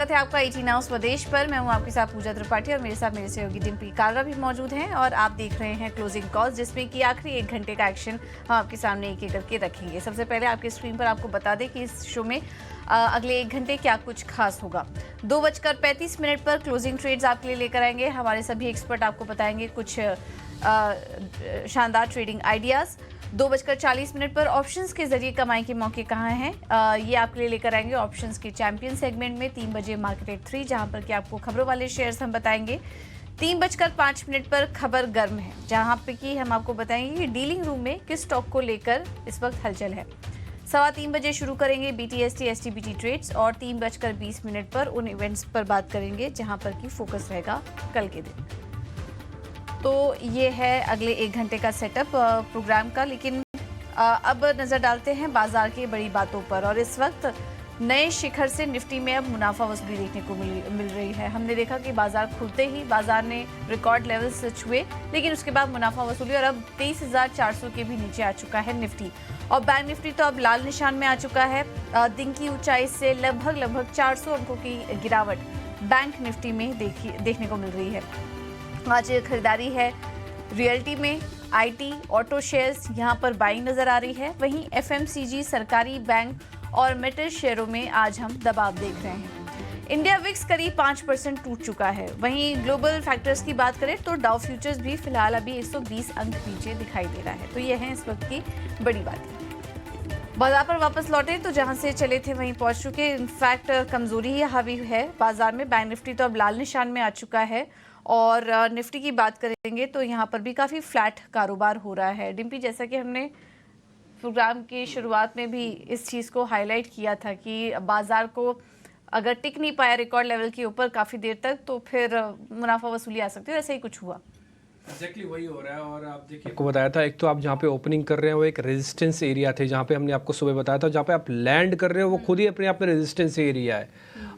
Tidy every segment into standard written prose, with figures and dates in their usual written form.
है आपका 18 हाउस स्वदेश पर। मैं हूं आपके साथ पूजा त्रिपाठी और मेरे साथ मेरे सहयोगी डिम्पी कालरा भी मौजूद हैं और आप देख रहे हैं क्लोजिंग कॉल्स, जिसमें कि आखिरी 1 घंटे का एक्शन हम आपके सामने एक एक करके रखेंगे। सबसे पहले आपके स्क्रीन पर आपको बता दें कि इस शो में अगले 1 घंटे क्या कुछ खास होगा। 2:35 पर क्लोजिंग ट्रेड्स आपके लिए लेकर आएंगे। हमारे सभी एक्सपर्ट आपको बताएंगे कुछ शानदार ट्रेडिंग आइडियाज़। 2:40 पर ऑप्शंस के जरिए कमाई के मौके कहाँ हैं, ये आपके लिए लेकर आएंगे ऑप्शंस के चैंपियन सेगमेंट में। 3 बजे मार्केट एट 3, जहाँ पर कि आपको खबरों वाले शेयर्स हम बताएंगे। 3:05 पर खबर गर्म है, जहाँ पे कि हम आपको बताएंगे कि डीलिंग रूम में किस स्टॉक को लेकर इस वक्त हलचल है। 3:15 बजे शुरू करेंगे BTST STBT ट्रेड्स और 3:20 पर उन इवेंट्स पर बात करेंगे जहाँ पर कि फोकस रहेगा कल के दिन। तो ये है अगले 1 घंटे का सेटअप प्रोग्राम का। लेकिन अब नज़र डालते हैं बाजार की बड़ी बातों पर। और इस वक्त नए शिखर से निफ्टी में अब मुनाफा वसूली देखने को मिल रही है। हमने देखा कि बाजार खुलते ही बाजार ने रिकॉर्ड लेवल्स छुए, लेकिन उसके बाद मुनाफा वसूली और अब 23,400 के भी नीचे आ चुका है निफ्टी। और बैंक निफ्टी तो अब लाल निशान में आ चुका है। दिन की ऊंचाई से लगभग 400 अंकों की गिरावट बैंक निफ्टी में देखने को मिल रही है। आज खरीदारी है रियल्टी में, IT, ऑटो शेयर्स यहाँ पर बाइंग नजर आ रही है। वहीं FMCG, सरकारी बैंक और मेटल शेयरों में आज हम दबाव देख रहे हैं। इंडिया विक्स करीब 5% टूट चुका है। वहीं ग्लोबल फैक्टर्स की बात करें तो डाउ फ्यूचर्स भी फिलहाल अभी 120 अंक नीचे दिखाई दे रहा है। तो ये है इस वक्त की बड़ी बात। बाजार पर वापस लौटे तो जहां से चले थे वहीं पहुंच चुके। इनफैक्ट कमजोरी ही हावी है बाजार में। बैंक निफ्टी तो अब लाल निशान में आ चुका है और निफ्टी की बात करेंगे तो यहाँ पर भी काफ़ी फ्लैट कारोबार हो रहा है। डिम्पी, जैसा कि हमने प्रोग्राम की शुरुआत में भी इस चीज़ को हाईलाइट किया था कि बाजार को अगर टिक नहीं पाया रिकॉर्ड लेवल के ऊपर काफ़ी देर तक तो फिर मुनाफा वसूली आ सकती है। वैसे ही कुछ हुआ। एक्जैक्टली वही हो रहा है। और आप देखिए, आपको बताया था, एक तो आप जहाँ पे ओपनिंग कर रहे हैं वो एक रेजिस्टेंस एरिया थे, जहाँ पे हमने आपको सुबह बताया था जहाँ पे आप लैंड कर रहे हो वो खुद ही अपने आप में रेजिस्टेंस एरिया है।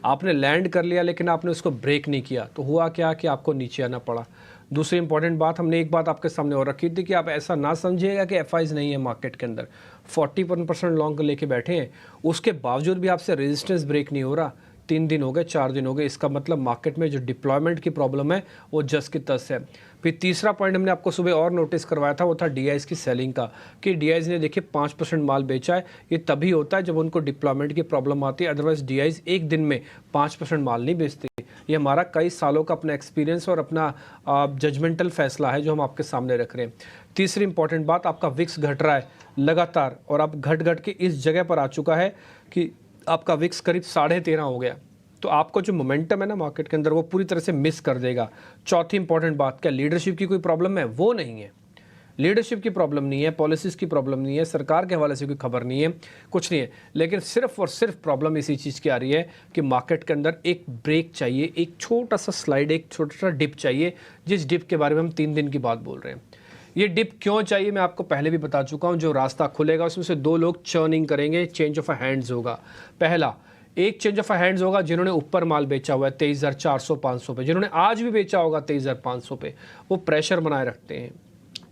आपने लैंड कर लिया लेकिन आपने उसको ब्रेक नहीं किया, तो हुआ क्या कि आपको नीचे आना पड़ा। दूसरी इंपॉर्टेंट बात, हमने एक बात आपके सामने और रखी थी कि आप ऐसा ना समझिएगा कि FIs नहीं है मार्केट के अंदर। 41% लॉन्ग लेके बैठे हैं, उसके बावजूद भी आपसे रेजिस्टेंस ब्रेक नहीं हो रहा। 3 दिन हो गए, 4 दिन हो गए। इसका मतलब मार्केट में जो डिप्लॉयमेंट की प्रॉब्लम है वो जस की तस है। फिर तीसरा पॉइंट हमने आपको सुबह और नोटिस करवाया था, वो था DIs की सेलिंग का, कि DIs ने देखिए 5% माल बेचा है। ये तभी होता है जब उनको डिप्लॉयमेंट की प्रॉब्लम आती है, अदरवाइज DIs एक दिन में 5% माल नहीं बेचते। ये हमारा कई सालों का अपना एक्सपीरियंस और अपना जजमेंटल फैसला है जो हम आपके सामने रख रहे हैं। तीसरी इंपॉर्टेंट बात, आपका विक्स घट रहा है लगातार और अब घट के इस जगह पर आ चुका है कि आपका विक्स करीब 13.5 हो गया। तो आपको जो मोमेंटम है ना मार्केट के अंदर वो पूरी तरह से मिस कर देगा। चौथी इंपॉर्टेंट बात, क्या लीडरशिप की कोई प्रॉब्लम है? वो नहीं है। लीडरशिप की प्रॉब्लम नहीं है, पॉलिसीज़ की प्रॉब्लम नहीं है, सरकार के हवाले से कोई खबर नहीं है, कुछ नहीं है। लेकिन सिर्फ और सिर्फ प्रॉब्लम इसी चीज़ की आ रही है कि मार्केट के अंदर एक ब्रेक चाहिए, एक छोटा सा स्लाइड, एक छोटा सा डिप चाहिए, जिस डिप के बारे में हम 3 दिन की बात बोल रहे हैं। ये डिप क्यों चाहिए मैं आपको पहले भी बता चुका हूँ। जो रास्ता खुलेगा उसमें से 2 लोग चर्निंग करेंगे, चेंज ऑफ हैंड्स होगा। पहला एक चेंज ऑफ हैंड्स होगा जिन्होंने ऊपर माल बेचा हुआ है 23,400-500 पे, जिन्होंने आज भी बेचा होगा 23,500 पे, वो प्रेशर बनाए रखते हैं,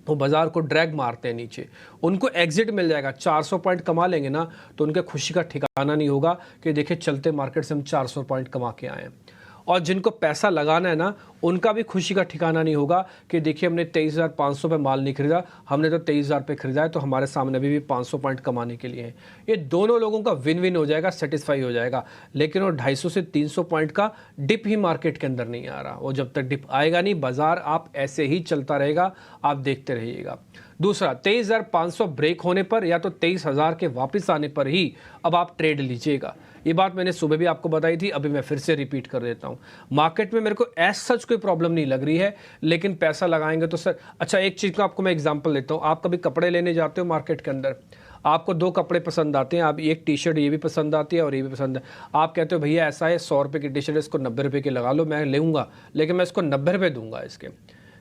वो बाजार को ड्रैग मारते हैं नीचे। उनको एग्जिट मिल जाएगा, 400 पॉइंट कमा लेंगे ना तो उनके खुशी का ठिकाना नहीं होगा कि देखिए चलते मार्केट से हम 400 पॉइंट कमा के आए हैं। और जिनको पैसा लगाना है ना उनका भी खुशी का ठिकाना नहीं होगा कि देखिए हमने 23,500 पे माल नहीं खरीदा, हमने तो 23,000 पे खरीदा है, तो हमारे सामने अभी भी 500 पॉइंट कमाने के लिए है। ये दोनों लोगों का विन विन हो जाएगा, सेटिस्फाई हो जाएगा। लेकिन वो 250 से 300 पॉइंट का डिप ही मार्केट के अंदर नहीं आ रहा। वो जब तक डिप आएगा नहीं, बाजार आप ऐसे ही चलता रहेगा, आप देखते रहिएगा। दूसरा, 23,500 ब्रेक होने पर या तो 23,000 के वापस आने पर ही अब आप ट्रेड लीजिएगा। ये बात मैंने सुबह भी आपको बताई थी, अभी मैं फिर से रिपीट कर देता हूँ। मार्केट में मेरे को एज सच कोई प्रॉब्लम नहीं लग रही है, लेकिन पैसा लगाएंगे तो सर अच्छा, एक चीज़ का आपको मैं एग्जांपल देता हूँ। आप कभी कपड़े लेने जाते हो मार्केट के अंदर, आपको 2 कपड़े पसंद आते हैं, आप एक टी-शर्ट ये भी पसंद आती है और ये भी पसंद है। आप कहते हो भैया ऐसा है 100 रुपये की टी-शर्ट, इसको 90 रुपये की लगा लो, मैं लूँगा लेकिन मैं इसको 90 रुपये दूंगा इसके।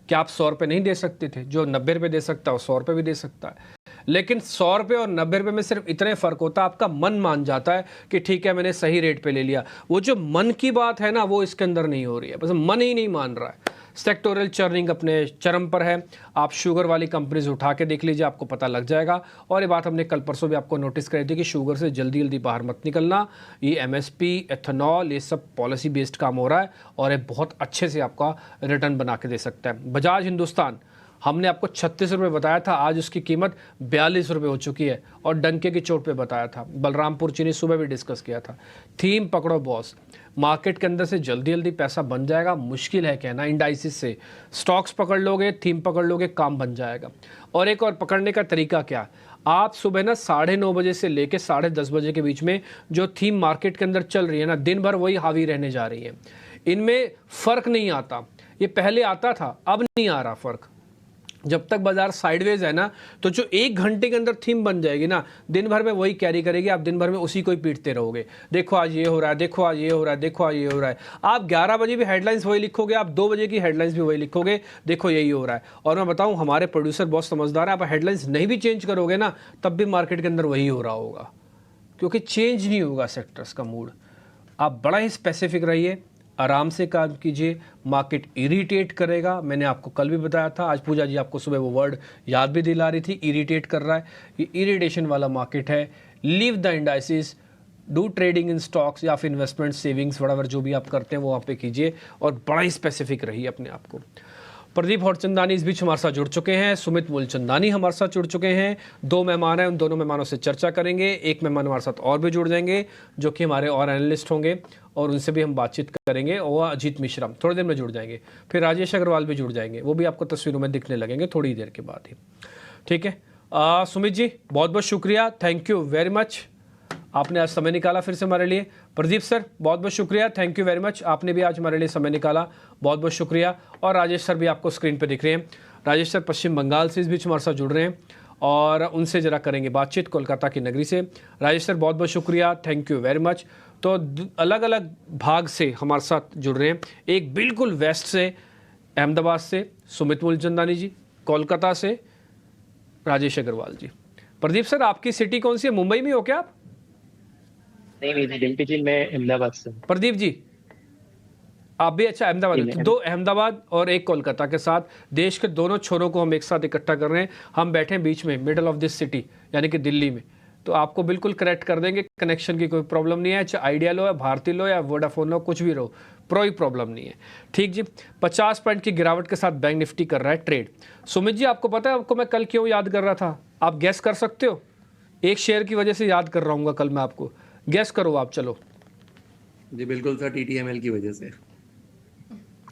क्या आप 100 रुपये नहीं दे सकते थे? जो 90 रुपये दे सकता है वो 100 रुपये भी दे सकता है। लेकिन 100 रुपये और 90 रुपये में सिर्फ इतने फ़र्क होता है, आपका मन मान जाता है कि ठीक है मैंने सही रेट पे ले लिया। वो जो मन की बात है ना वो इसके अंदर नहीं हो रही है, बस मन ही नहीं मान रहा है। सेक्टोरल चर्निंग अपने चरम पर है। आप शुगर वाली कंपनीज उठा के देख लीजिए, आपको पता लग जाएगा। और ये बात हमने कल परसों भी आपको नोटिस करी थी कि शुगर से जल्दी जल्दी बाहर मत निकलना। ये एमएसपी, एथेनॉल, ये सब पॉलिसी बेस्ड काम हो रहा है और ये बहुत अच्छे से आपका रिटर्न बना के दे सकता है। बजाज हिंदुस्तान हमने आपको 36 रुपये बताया था, आज उसकी कीमत 42 रुपये हो चुकी है और डंके की चोट पे बताया था। बलरामपुर चीनी सुबह भी डिस्कस किया था। थीम पकड़ो बॉस, मार्केट के अंदर से जल्दी जल्दी पैसा बन जाएगा, मुश्किल है कहना। इंडाइसिस से स्टॉक्स पकड़ लोगे, थीम पकड़ लोगे, काम बन जाएगा। और एक और पकड़ने का तरीका क्या, आप सुबह ना 9:30 बजे से लेकर 10:30 बजे के बीच में जो थीम मार्केट के अंदर चल रही है ना, दिन भर वही हावी रहने जा रही है। इनमें फ़र्क नहीं आता, ये पहले आता था, अब नहीं आ रहा फ़र्क। जब तक बाजार साइडवेज है ना, तो जो 1 घंटे के अंदर थीम बन जाएगी ना, दिन भर में वही कैरी करेगी, आप दिन भर में उसी को ही पीटते रहोगे। देखो आज ये हो रहा है, देखो आज ये हो रहा है, देखो आज ये हो रहा है। आप 11 बजे भी हेडलाइंस वही लिखोगे, आप 2 बजे की हेडलाइंस भी वही लिखोगे, देखो यही हो रहा है। और मैं बताऊं, हमारे प्रोड्यूसर बहुत समझदार है, आप हेडलाइंस नहीं भी चेंज करोगे ना, तब भी मार्केट के अंदर वही हो रहा होगा, क्योंकि चेंज नहीं होगा सेक्टर्स का मूड। आप बड़ा ही स्पेसिफिक रहिए, आराम से काम कीजिए, मार्केट इरिटेट करेगा। मैंने आपको कल भी बताया था, आज पूजा जी आपको सुबह वो वर्ड याद भी दिला रही थी, इरिटेट कर रहा है। ये इरिटेशन वाला मार्केट है। Leave the indices, do trading in stocks या फिर इन्वेस्टमेंट, सेविंग्स, वड़ावर जो भी आप करते हैं वो वहाँ पे कीजिए और बड़ा ही स्पेसिफिक रहिए अपने आप को। प्रदीप हरचंदानी इस बीच हमारे साथ जुड़ चुके हैं, सुमित मूलचंदानी हमारे साथ जुड़ चुके हैं। 2 मेहमान हैं, उन दोनों मेहमानों से चर्चा करेंगे। एक मेहमान हमारे साथ और भी जुड़ जाएंगे जो कि हमारे और एनालिस्ट होंगे और उनसे भी हम बातचीत करेंगे। और अजीत मिश्रा थोड़ी देर में जुड़ जाएंगे, फिर राजेश अग्रवाल भी जुड़ जाएंगे, वो भी आपको तस्वीरों में दिखने लगेंगे थोड़ी देर के बाद ही। ठीक है, सुमित जी बहुत बहुत शुक्रिया, थैंक यू वेरी मच, आपने आज समय निकाला फिर से हमारे लिए। प्रदीप सर बहुत बहुत शुक्रिया, थैंक यू वेरी मच, आपने भी आज हमारे लिए समय निकाला, बहुत बहुत शुक्रिया। और राजेश सर भी आपको स्क्रीन पे दिख रहे हैं। राजेश सर पश्चिम बंगाल से इस बीच हमारे साथ जुड़ रहे हैं और उनसे ज़रा करेंगे बातचीत कोलकाता की नगरी से। राजेश सर बहुत बहुत शुक्रिया, थैंक यू वेरी मच। तो अलग अलग भाग से हमारे साथ जुड़ रहे हैं, एक बिल्कुल वेस्ट से अहमदाबाद से सुमित मूलचंदानी जी, कोलकाता से राजेश अग्रवाल जी। प्रदीप सर आपकी सिटी कौन सी है, मुंबई में हो क्या आप? नहीं डिम्पी जी, मैं अहमदाबाद से। प्रदीप जी आप भी? अच्छा अहमदाबाद, 2 अहमदाबाद और 1 कोलकाता के साथ देश के दोनों छोरों को हम एक साथ इकट्ठा कर रहे हैं। हम बैठे हैं बीच में, मिडल ऑफ दिस सिटी, यानी कि दिल्ली में। तो आपको बिल्कुल करेक्ट कर देंगे, कनेक्शन की कोई प्रॉब्लम नहीं है, चाहे आइडिया लो या भारती लो या वोडाफोन लो, कुछ भी रहो, कोई प्रॉब्लम नहीं है। ठीक जी, 50 पॉइंट की गिरावट के साथ बैंक निफ्टी कर रहा है ट्रेड। सुमित जी आपको पता है आपको मैं कल क्यों याद कर रहा था? आप गैस कर सकते हो? एक शेयर की वजह से याद कर रहा हूँ कल मैं आपको, गैस करो आप। चलो जी बिल्कुल सर, TTML की वजह से।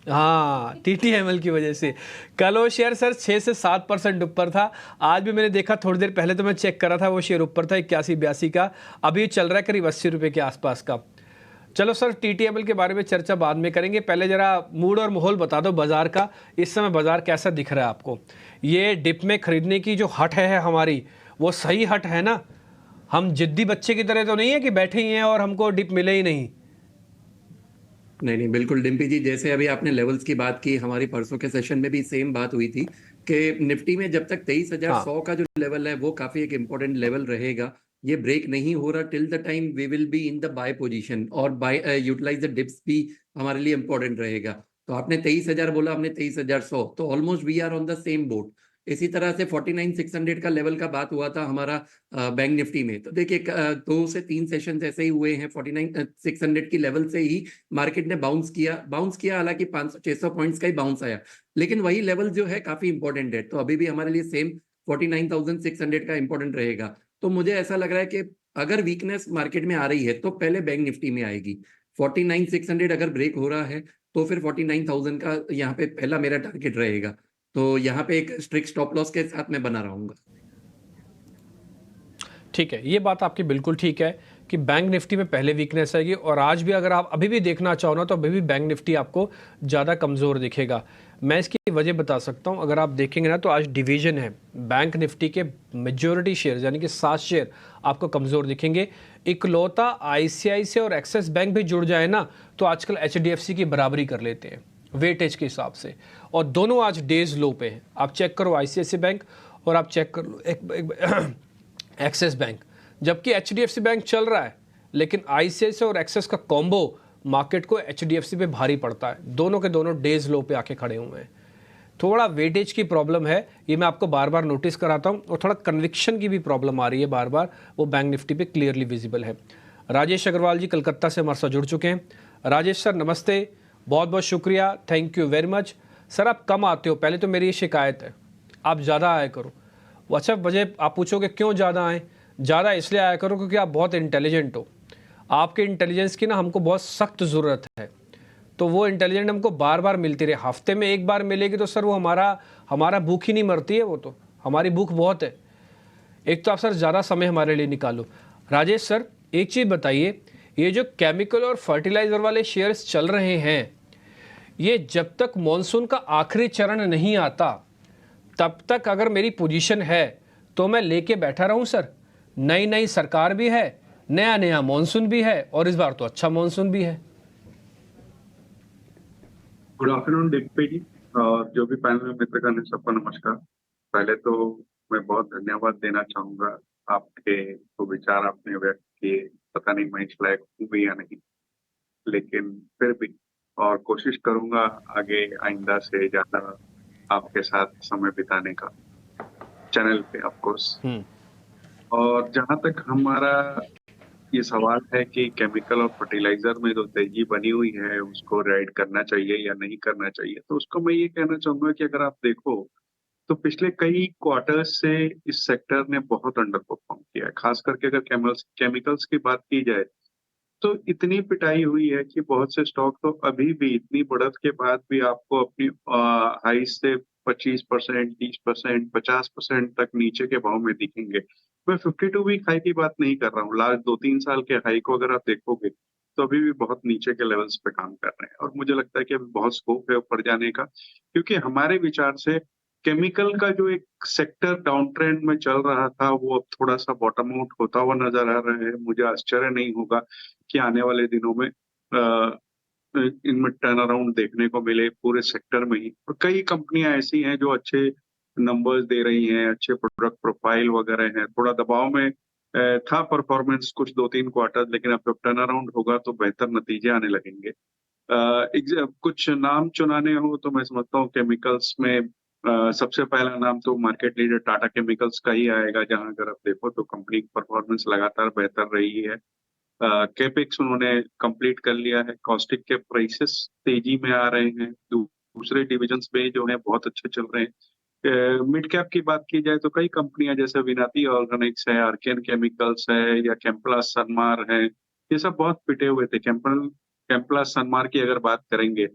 हाँ, TTML की वजह से कल वो शेयर सर 6 से 7% ऊपर था। आज भी मैंने देखा थोड़ी देर पहले, तो मैं चेक कर रहा था, वो शेयर ऊपर था 81-82 का, अभी चल रहा है करीब 80 रुपये के आसपास का। चलो सर TTML के बारे में चर्चा बाद में करेंगे, पहले जरा मूड और माहौल बता दो बाजार का, इस समय बाजार कैसा दिख रहा है आपको? ये डिप में खरीदने की जो हट है हमारी, वो सही हट है ना? हम जिद्दी बच्चे की तरह तो नहीं है कि बैठे ही हैं और हमको डिप मिले ही नहीं। नहीं बिल्कुल डिम्पी जी, जैसे अभी आपने लेवल्स की बात की, हमारी परसों के सेशन में भी सेम बात हुई थी कि निफ्टी में जब तक 23,100 का जो लेवल है वो काफी एक इम्पोर्टेंट लेवल रहेगा। ये ब्रेक नहीं हो रहा till the time we will be in the buy position, और बाय यूटिलाइज द डिप्स भी हमारे लिए इम्पोर्टेंट रहेगा। तो आपने 23,000 बोला, हमने 23,100, तो almost we are on the same boat. इसी तरह से 49,600 का लेवल का बात हुआ था हमारा बैंक निफ्टी में। तो देखिए 2 से 3 सेशन ऐसे ही हुए हैं, 49,600 की लेवल से ही मार्केट ने बाउंस किया, हालांकि 500-600 पॉइंट्स का ही बाउंस आया, लेकिन वही लेवल जो है काफी इंपॉर्टेंट है। तो अभी भी हमारे लिए सेम 49,600 का इंपॉर्टेंट रहेगा। तो मुझे ऐसा लग रहा है कि अगर वीकनेस मार्केट में आ रही है तो पहले बैंक निफ्टी में आएगी। 49,600 अगर ब्रेक हो रहा है तो फिर 49,000 का यहाँ पे पहला मेरा टारगेट रहेगा। तो यहाँ पे एक स्ट्रिक्ट स्टॉप लॉस के साथ मैं बना रहूंगा। ठीक है, ये बात आपकी बिल्कुल ठीक है कि बैंक निफ्टी में पहले वीकनेस आएगी, और आज भी अगर आप अभी भी देखना चाहो ना, तो अभी भी बैंक निफ्टी आपको ज़्यादा कमज़ोर दिखेगा। मैं इसकी वजह बता सकता हूँ, अगर आप देखेंगे ना तो आज डिवीजन है, बैंक निफ्टी के मेजॉरिटी शेयर यानी कि 7 शेयर आपको कमज़ोर दिखेंगे। इकलौता ICICI और एक्सिस बैंक भी जुड़ जाए ना तो आजकल HDFC की बराबरी कर लेते हैं वेटेज के हिसाब से, और दोनों आज डेज लो पे हैं। आप चेक करो ICICI बैंक और आप चेक कर लो एक्सिस बैंक, जबकि HDFC बैंक चल रहा है, लेकिन ICICI और एक्सिस का कॉम्बो मार्केट को HDFC पे भारी पड़ता है। दोनों के दोनों डेज लो पे आके खड़े हुए हैं। थोड़ा वेटेज की प्रॉब्लम है, ये मैं आपको बार बार नोटिस कराता हूँ, और थोड़ा कन्विक्शन की भी प्रॉब्लम आ रही है बार बार, वो बैंक निफ्टी पे क्लियरली विजिबल है। राजेश अग्रवाल जी कलकत्ता से हमारे साथ जुड़ चुके हैं। राजेश सर नमस्ते, बहुत बहुत शुक्रिया, thank you very much. Sir आप कम आते हो, पहले तो मेरी ये शिकायत है, आप ज़्यादा आया करो। अच्छा मुझे आप पूछोगे क्यों ज़्यादा आए? ज़्यादा इसलिए आया करो क्योंकि आप बहुत इंटेलिजेंट हो। आपके इंटेलिजेंस की ना हमको बहुत सख्त ज़रूरत है, तो वो इंटेलिजेंट हमको बार बार मिलती रहे। हफ्ते में एक बार मिलेगी तो सर वो हमारा भूख ही नहीं मरती है, वो तो हमारी भूख बहुत है। एक तो आप सर ज़्यादा समय हमारे लिए निकालो। राजेश सर एक चीज़ बताइए, ये जो केमिकल और फर्टिलाइज़र वाले शेयर्स चल रहे हैं, ये जब तक मॉनसून का आखिरी चरण नहीं आता तब तक अगर मेरी पोजीशन है तो मैं लेके बैठा रहूं सर? नई नई सरकार भी है, नया नया मॉनसून भी है, और इस बार तो अच्छा मॉनसून भी है। गुड आफ्टरनून डिम्पी जी और जो भी पैनल में मित्रगण है सबको नमस्कार। पहले तो मैं बहुत धन्यवाद देना चाहूंगा, आपके जो विचार आपने व्यक्त किए, पता नहीं मैं इस लायक हूँ भी या नहीं, लेकिन फिर भी और कोशिश करूंगा आगे आइंदा से ज्यादा आपके साथ समय बिताने का चैनल पे ऑफ कोर्स। और जहां तक हमारा ये सवाल है कि केमिकल और फर्टिलाइजर में जो तेजी बनी हुई है उसको राइड करना चाहिए या नहीं करना चाहिए, तो उसको मैं ये कहना चाहूंगा कि अगर आप देखो तो पिछले कई क्वार्टर्स से इस सेक्टर ने बहुत अंडर परफॉर्म किया है। खास करके अगर केमिकल्स की बात की जाए तो इतनी पिटाई हुई है कि बहुत से स्टॉक तो अभी भी इतनी बढ़त के बाद भी आपको अपनी हाई से 25%, 30%, 50% तक नीचे के भाव में दिखेंगे। मैं 52 वीक हाई की बात नहीं कर रहा हूँ, लास्ट 2-3 साल के हाई को अगर आप देखोगे तो अभी भी बहुत नीचे के लेवल्स पे काम कर रहे हैं, और मुझे लगता है कि अभी बहुत स्कोप है ऊपर जाने का, क्योंकि हमारे विचार से केमिकल का जो एक सेक्टर डाउन ट्रेंड में चल रहा था वो अब थोड़ा सा बॉटम आउट होता हुआ नजर आ रहा है। मुझे आश्चर्य नहीं होगा कि आने वाले दिनों में इनमें टर्न अराउंड देखने को मिले पूरे सेक्टर में ही। और कई कंपनियां ऐसी हैं जो अच्छे नंबर्स दे रही हैं, अच्छे प्रोडक्ट प्रोफाइल वगैरह हैं। थोड़ा दबाव में था परफॉर्मेंस कुछ 2-3 क्वार्टर, लेकिन अब जब टर्न अराउंड होगा तो बेहतर नतीजे आने लगेंगे। कुछ नाम चुनाने हो तो मैं समझता हूँ केमिकल्स में सबसे पहला नाम तो मार्केट लीडर टाटा केमिकल्स का ही आएगा, जहां अगर आप देखो तो कंपनी की परफॉर्मेंस लगातार बेहतर रही है। कैपेक्स उन्होंने कंप्लीट कर लिया है, कॉस्टिक के प्राइसेस तेजी में आ रहे हैं, दूसरे डिविजन्स में जो है बहुत अच्छे चल रहे हैं। मिड कैप की बात की जाए तो कई कंपनियां जैसे विनाती ऑर्गेनिक्स है, आर्केन केमिकल्स है, या केम्प्लास सनमार है, ये सब बहुत पिटे हुए थे। केम्प्लास सनमार की अगर बात करेंगे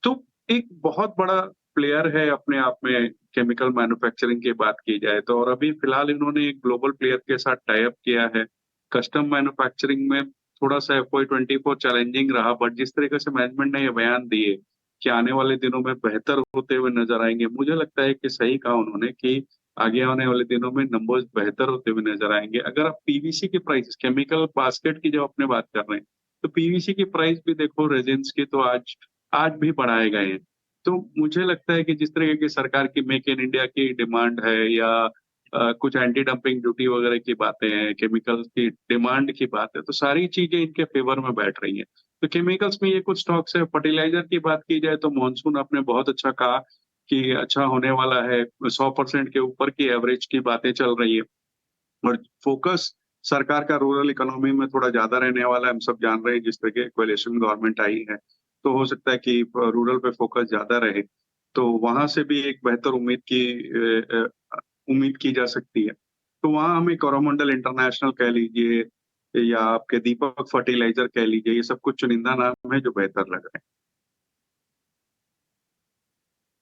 तो एक बहुत बड़ा प्लेयर है अपने आप में केमिकल मैन्युफैक्चरिंग की बात की जाए तो। और अभी फिलहाल इन्होंने एक ग्लोबल प्लेयर के साथ टाई अप किया है कस्टम मैन्युफैक्चरिंग में। थोड़ा सा FY24 चैलेंजिंग रहा, बट जिस तरीके से मैनेजमेंट ने ये बयान दिए कि आने वाले दिनों में बेहतर होते हुए नजर आएंगे, मुझे लगता है कि सही कहा उन्होंने कि आगे आने वाले दिनों में नंबर्स बेहतर होते हुए नजर आएंगे। अगर आप पीवीसी की प्राइस, केमिकल बास्केट की जब अपने बात कर रहे हैं, तो पीवीसी की प्राइस भी देखो रेजिन्स की तो आज भी बढ़ाए गए हैं। तो मुझे लगता है कि जिस तरीके की सरकार की मेक इन इंडिया की डिमांड है, या कुछ एंटी डंपिंग ड्यूटी वगैरह की बातें हैं, केमिकल्स की डिमांड की बात है, तो सारी चीजें इनके फेवर में बैठ रही हैं। तो केमिकल्स में ये कुछ स्टॉक्स है। फर्टिलाइजर की बात की जाए तो मॉनसून आपने बहुत अच्छा कहा कि अच्छा होने वाला है, 100% के ऊपर की एवरेज की बातें चल रही है, और फोकस सरकार का रूरल इकोनॉमी में थोड़ा ज्यादा रहने वाला है। हम सब जान रहे हैं जिस तरह की कोalition गवर्नमेंट आई है, तो हो सकता है कि रूरल पे फोकस ज्यादा रहे, तो वहां से भी एक बेहतर उम्मीद की जा सकती है। तो वहां हमें कोरोमंडल इंटरनेशनल कह लीजिए या आपके दीपक फर्टिलाइजर कह लीजिए, ये सब कुछ चुनिंदा नाम है जो बेहतर लग रहे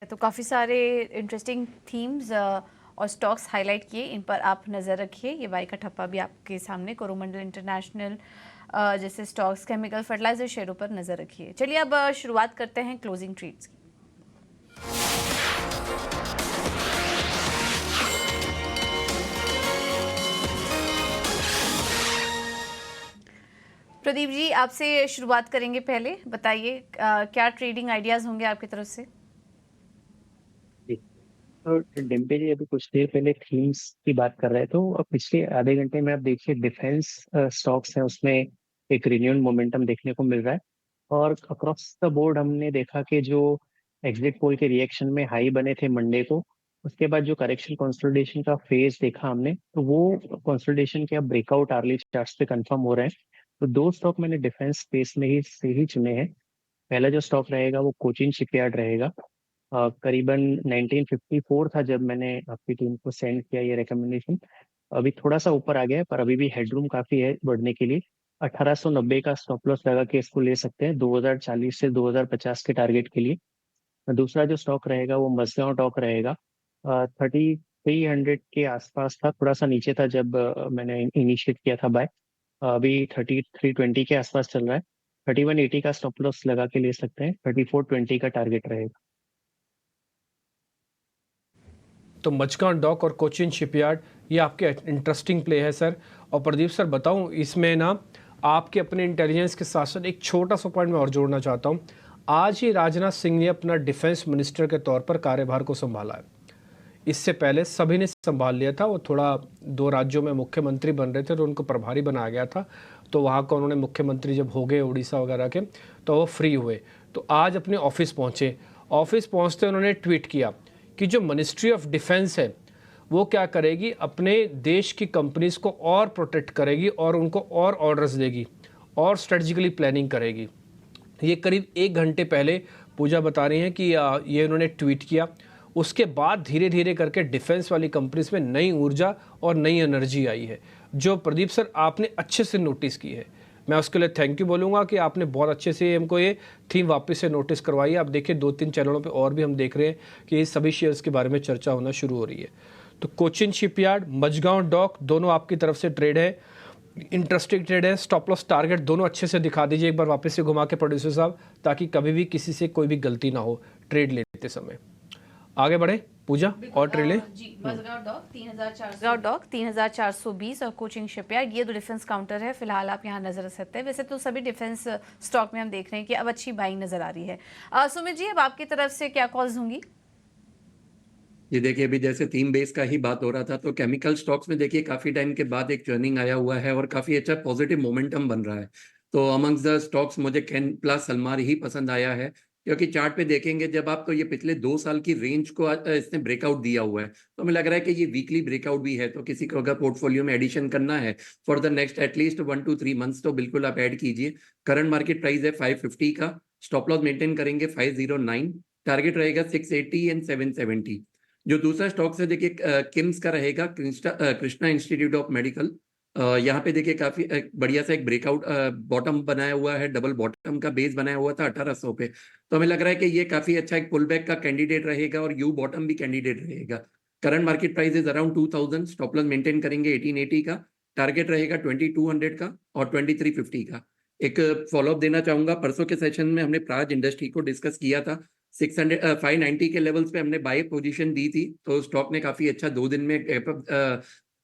हैं। तो काफ़ी सारे इंटरेस्टिंग थीम्स और स्टॉक्स हाईलाइट किए, इन पर आप नज़र रखिए। ये वाई का ठप्पा भी आपके सामने, कोरोमंडल इंटरनेशनल जैसे स्टॉक्स, केमिकल, फर्टिलाइजर शेयरों पर नज़र रखिए। चलिए अब शुरुआत करते हैं क्लोजिंग ट्रेड्स की। प्रदीप जी आपसे शुरुआत करेंगे। पहले बताइए क्या ट्रेडिंग आइडियाज़ होंगे आपकी तरफ से? तो डिम्पी जी अभी कुछ देर पहले थीम्स की बात कर रहे थे, तो अब पिछले आधे घंटे में आप देखिए डिफेंस स्टॉक्स हैं उसमें एक रिन्यूड मोमेंटम देखने को मिल रहा है। और अक्रॉस द बोर्ड हमने देखा कि जो एग्जिट पोल के रिएक्शन में हाई बने थे मंडे को, उसके बाद जो करेक्शन कंसोलिडेशन का फेज देखा हमने, तो वो कंसोलिडेशन के अब ब्रेकआउट आर्ली चार्ट्स पे कंफर्म हो रहे हैं। तो दो स्टॉक मैंने डिफेंस स्पेस में ही चुने हैं। पहला जो स्टॉक रहेगा वो कोचिन शिपयार्ड रहेगा। करीबन 1954 था जब मैंने आपकी टीम को सेंड किया ये रिकमेंडेशन। अभी थोड़ा सा ऊपर आ गया है, पर अभी भी हेडरूम काफी है बढ़ने के लिए। 1890 का स्टॉप लॉस लगा के इसको ले सकते हैं 2040 से 2050 के टारगेट के लिए। दूसरा जो स्टॉक रहेगा वो मजगांव डॉक रहेगा। 3300 के आसपास था, थोड़ा सा नीचे था जब मैंने इनिशिएट किया था बाय। अभी 3320 के आसपास चल रहा है। 3180 का स्टॉप लॉस लगा के ले सकते हैं। 3420 का टारगेट रहेगा। तो मचगांव डॉक और कोचिन शिपयार्ड ये आपके इंटरेस्टिंग प्ले है सर। और प्रदीप सर बताऊं, इसमें ना आपके अपने इंटेलिजेंस के साथ साथ एक छोटा सा पॉइंट मैं और जोड़ना चाहता हूं। आज ही राजनाथ सिंह ने अपना डिफेंस मिनिस्टर के तौर पर कार्यभार को संभाला है। इससे पहले सभी ने संभाल लिया था। वो थोड़ा 2 राज्यों में मुख्यमंत्री बन रहे थे तो उनको प्रभारी बनाया गया था। तो वहाँ का उन्होंने मुख्यमंत्री जब हो गए उड़ीसा वगैरह के, तो वो फ्री हुए। तो आज अपने ऑफिस पहुँचे। ऑफिस पहुँचते उन्होंने ट्वीट किया कि जो मिनिस्ट्री ऑफ डिफेंस है वो क्या करेगी, अपने देश की कंपनीज को और प्रोटेक्ट करेगी और उनको और ऑर्डर्स देगी और स्ट्रेटजिकली प्लानिंग करेगी। ये करीब 1 घंटे पहले पूजा बता रही हैं कि ये उन्होंने ट्वीट किया। उसके बाद धीरे धीरे करके डिफेंस वाली कंपनीज में नई ऊर्जा और नई एनर्जी आई है, जो प्रदीप सर आपने अच्छे से नोटिस की है। मैं उसके लिए थैंक यू बोलूँगा कि आपने बहुत अच्छे से हमको ये थीम वापस से नोटिस करवाई है। आप देखिए 2-3 चैनलों पे और भी हम देख रहे हैं कि ये सभी शेयर्स के बारे में चर्चा होना शुरू हो रही है। तो कोचिन शिपयार्ड, मजगांव डॉक दोनों आपकी तरफ से ट्रेड है, इंटरेस्टिंग ट्रेड है। स्टॉप लॉस टारगेट दोनों अच्छे से दिखा दीजिए एक बार वापस से घुमा के प्रोड्यूसर साहब, ताकि कभी भी किसी से कोई भी गलती ना हो ट्रेड लेते समय। आगे बढ़े पूजा और ट्रेड ले जी। मजगांव डॉक 3420 और कोचिंग शिपयार्ड ये 2 डिफेंस काउंटर है फिलहाल आप यहाँ नजर रख सकते हैं। वैसे तो सभी डिफेंस स्टॉक में हम देख रहे हैं कि अब अच्छी बाइंग नजर आ रही है। सुमित जी, अब आपकी तरफ से क्या कॉल्स होंगी? ये देखिए, अभी जैसे थीम बेस का ही बात हो रहा था, तो केमिकल स्टॉक्स में देखिए काफी टाइम के बाद एक टर्निंग आया हुआ है और काफी अच्छा पॉजिटिव मोमेंटम बन रहा है। तो अमंग्स द स्टॉक्स मुझे कैन प्लस सलमार ही पसंद आया है, क्योंकि चार्ट पे देखेंगे जब आप, तो ये पिछले 2 साल की रेंज को इसने ब्रेकआउट दिया हुआ है। तो हमें लग रहा है कि ये वीकली ब्रेकआउट भी है। तो किसी को अगर पोर्टफोलियो में एडिशन करना है for the next at least 1 to 3 months, तो बिल्कुल आप ऐड कीजिए। करंट मार्केट प्राइस है 550 का, स्टॉप लॉस मेंटेन करेंगे 509, टारगेट रहेगा 680 एंड 770। जो दूसरा स्टॉक्स है देखिए किम्स का रहेगा, कृष्णा इंस्टीट्यूट ऑफ मेडिकल। यहाँ पे देखिए काफी बढ़िया सा एक ब्रेकआउट बॉटम बनाया हुआ है, डबल बॉटम का बेस बनाया हुआ था 1800 पे। तो हमें लग रहा है कि ये काफी अच्छा एक पुल बैक का कैंडिडेट रहेगा और यू बॉटम भी कैंडिडेट रहेगा। Current market price is around 2000, stop loss maintain करेंगे 1880 का, टारगेट रहेगा 2200 का और 2350 का। एक फॉलोअप देना चाहूंगा, परसों के सेशन में हमने प्राज इंडस्ट्री को डिस्कस किया था। 590 के लेवल्स पे हमने बाय पोजीशन दी थी, तो स्टॉक ने काफी अच्छा 2 दिन में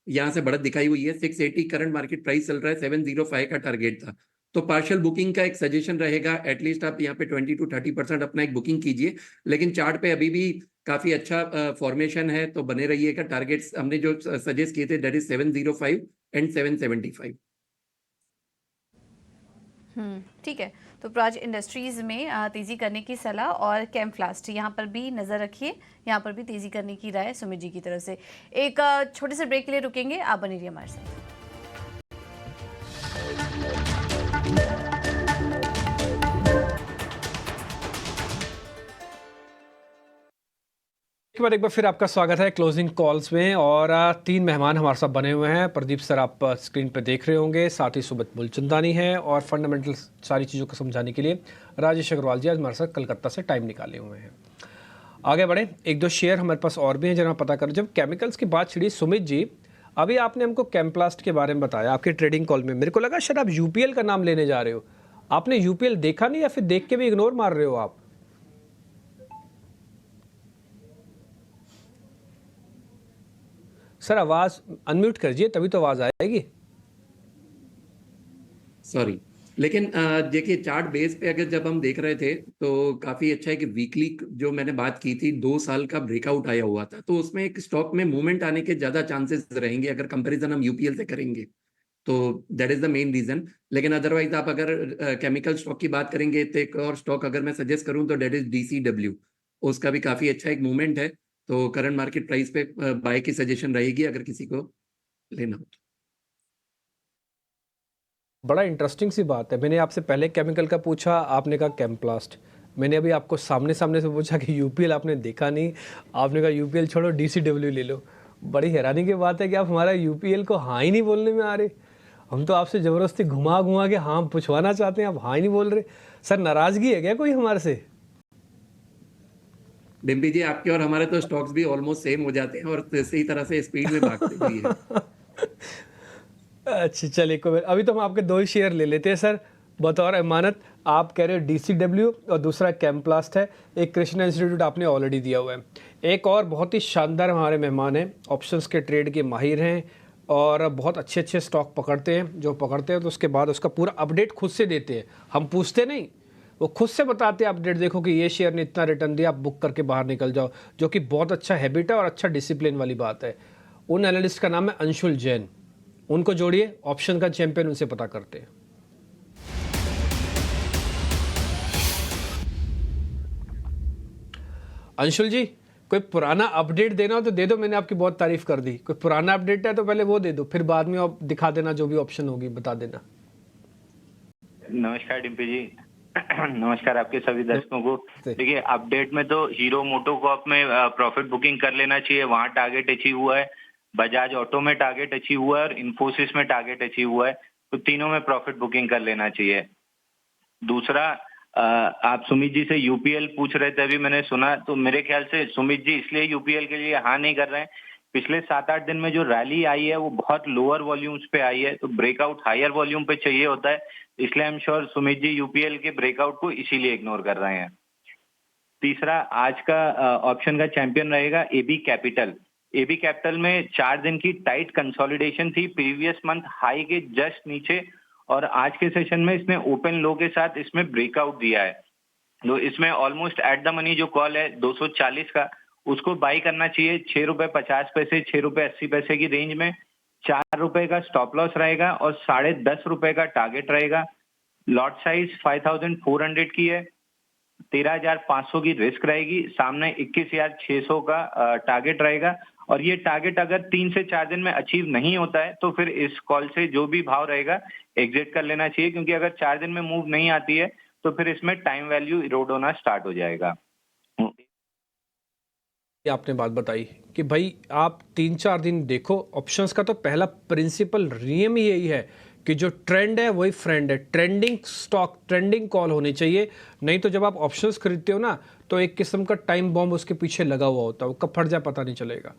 यहाँ से बढ़त दिखाई हुई है। 680 करंट मार्केट प्राइस चल रहा है, 705 का टारगेट था। तो पार्शियल बुकिंग का एक सजेशन रहेगा, एटलीस्ट आप यहाँ पे 20 to 30% अपना एक बुकिंग कीजिए। लेकिन चार्ट पे अभी भी काफी अच्छा फॉर्मेशन है, तो बने रहिएगा। टारगेट्स हमने जो सजेस्ट किए थे दैट इज 705 एंड 775। ठीक है। तो प्राज इंडस्ट्रीज में तेजी करने की सलाह और कैम्फ्लास्ट यहाँ पर भी नजर रखिए, यहाँ पर भी तेजी करने की राय सुमित जी की तरफ से। एक छोटे से ब्रेक के लिए रुकेंगे, आप बने रहिए हमारे साथ। के बाद एक बार फिर आपका स्वागत है क्लोजिंग कॉल्स में। और 3 मेहमान हमारे साथ बने हुए हैं। प्रदीप सर आप स्क्रीन पर देख रहे होंगे, साथ ही सुमित मूलचंदानी है, और फंडामेंटल सारी चीज़ों को समझाने के लिए राजेश अग्रवाल जी आज हमारे साथ कलकत्ता से टाइम निकाले हुए हैं। आगे बढ़े, 1-2 शेयर हमारे पास और भी हैं जरा पता करें। जब केमिकल्स की बात छिड़ी, सुमित जी अभी आपने हमको कैम्प्लास्ट के बारे में बताया आपके ट्रेडिंग कॉल में, मेरे को लगा शायद आप यूपीएल का नाम लेने जा रहे हो। आपने यूपीएल देखा नहीं या फिर देख के भी इग्नोर मार रहे हो आप? सर आवाज अनम्यूट करिए तभी तो आवाज आएगी। सॉरी, लेकिन देखिए चार्ट बेस पे अगर जब हम देख रहे थे तो काफी अच्छा है कि वीकली जो मैंने बात की थी 2 साल का ब्रेकआउट आया हुआ था, तो उसमें एक स्टॉक में मूवमेंट आने के ज्यादा चांसेस रहेंगे अगर कंपैरिजन हम यूपीएल से करेंगे। तो that is the main reason. लेकिन अदरवाइज आप अगर केमिकल स्टॉक की बात करेंगे तो एक और स्टॉक अगर मैं सजेस्ट करूं तो दैट इज DCW। उसका भी काफी अच्छा एक मूवमेंट है, तो करंट मार्केट प्राइस पे बाय की सजेशन रहेगी अगर किसी को लेना हो तो। बड़ा इंटरेस्टिंग सी बात है, मैंने आपसे पहले केमिकल का पूछा, आपने कहा केमप्लास्ट। मैंने अभी आपको सामने सामने से पूछा कि यूपीएल आपने देखा नहीं, आपने कहा यूपीएल छोड़ो DCW ले लो। बड़ी हैरानी की बात है कि आप हमारा यूपीएल को हाँ ही नहीं बोलने में आ रहे। हम तो आपसे ज़बरदस्ती घुमा घुमा के हाँ पूछवाना चाहते हैं, आप हाँ ही नहीं बोल रहे। सर नाराज़गी है क्या कोई हमारे से? डिम्पी जी, आपके और हमारे तो स्टॉक्स भी ऑलमोस्ट सेम हो जाते हैं और इसी तरह से स्पीड में भागते भी है। अच्छा चलिए कोई अभी तो हम आपके 2 ही शेयर ले लेते हैं सर, बतौर अमानत। आप कह रहे हो DCW और दूसरा केमप्लास्ट है, एक कृष्णा इंस्टीट्यूट आपने ऑलरेडी दिया हुआ है। एक और बहुत ही शानदार हमारे मेहमान हैं, ऑप्शंस के ट्रेड के माहिर हैं और बहुत अच्छे अच्छे स्टॉक पकड़ते हैं। जो पकड़ते हैं तो उसके बाद उसका पूरा अपडेट खुद से देते हैं, हम पूछते नहीं, वो खुद से बताते हैं अपडेट। देखो कि ये शेयर ने इतना रिटर्न दिया, आप बुक करके बाहर निकल जाओ, जो कि बहुत अच्छा हैबिट है और अच्छा डिसिप्लिन वाली बात है। उन एनालिस्ट का नाम है अंशुल जैन, उनको जोड़िए, ऑप्शन का चैंपियन उनसे पता करते हैं। अंशुल जी, कोई पुराना अपडेट देना हो तो दे दो, मैंने आपकी बहुत तारीफ कर दी। कोई पुराना अपडेट है तो पहले वो दे दो, फिर बाद में आप दिखा देना, जो भी ऑप्शन होगी बता देना। नमस्कार डिम्पी जी। नमस्कार आपके सभी दर्शकों को। देखिए अपडेट में तो हीरो मोटोकॉर्प में प्रॉफिट बुकिंग कर लेना चाहिए, वहां टारगेट अचीव हुआ है। बजाज ऑटो में टारगेट अचीव हुआ है और इन्फोसिस में टारगेट अचीव हुआ है, तो तीनों में प्रॉफिट बुकिंग कर लेना चाहिए। दूसरा, आप सुमित जी से यूपीएल पूछ रहे थे, अभी मैंने सुना, तो मेरे ख्याल से सुमित जी इसलिए यूपीएल के लिए हाँ नहीं कर रहे हैं, पिछले 7-8 दिन में जो रैली आई है वो बहुत लोअर वॉल्यूम्स पे आई है, तो ब्रेकआउट हायर वॉल्यूम पे चाहिए होता है, इसलिए I am sure Sumit ji UPL के ब्रेकआउट को इसीलिए इग्नोर कर रहे हैं। तीसरा, आज का ऑप्शन का चैंपियन रहेगा एबी कैपिटल। एबी कैपिटल में 4 दिन की टाइट कंसोलिडेशन थी, प्रीवियस मंथ हाई के जस्ट नीचे, और आज के सेशन में इसने ओपन लो के साथ इसमें ब्रेकआउट दिया है। तो इसमें ऑलमोस्ट एट द मनी जो कॉल है 240 का, उसको बाई करना चाहिए 6.50 6.80 की रेंज में। 4 रुपए का स्टॉप लॉस रहेगा और 10.5 रुपए का टारगेट रहेगा। लॉट साइज 5400 की है, 13,500 की रिस्क रहेगी, सामने 21,600 का टारगेट रहेगा। और ये टारगेट अगर 3 से 4 दिन में अचीव नहीं होता है तो फिर इस कॉल से जो भी भाव रहेगा एग्जिट कर लेना चाहिए, क्योंकि अगर 4 दिन में मूव नहीं आती है तो फिर इसमें टाइम वैल्यू इरोड होना स्टार्ट हो जाएगा। आपने बात बताई कि भाई आप 3-4 दिन देखो, ऑप्शंस का तो पहला प्रिंसिपल नियम ही यही है कि जो ट्रेंड है वही फ्रेंड है। ट्रेंडिंग स्टॉक, ट्रेंडिंग कॉल होनी चाहिए, नहीं तो जब आप ऑप्शंस खरीदते हो ना तो एक किस्म का टाइम बॉम्ब उसके पीछे लगा हुआ होता है, वो कब फट जाए पता नहीं चलेगा।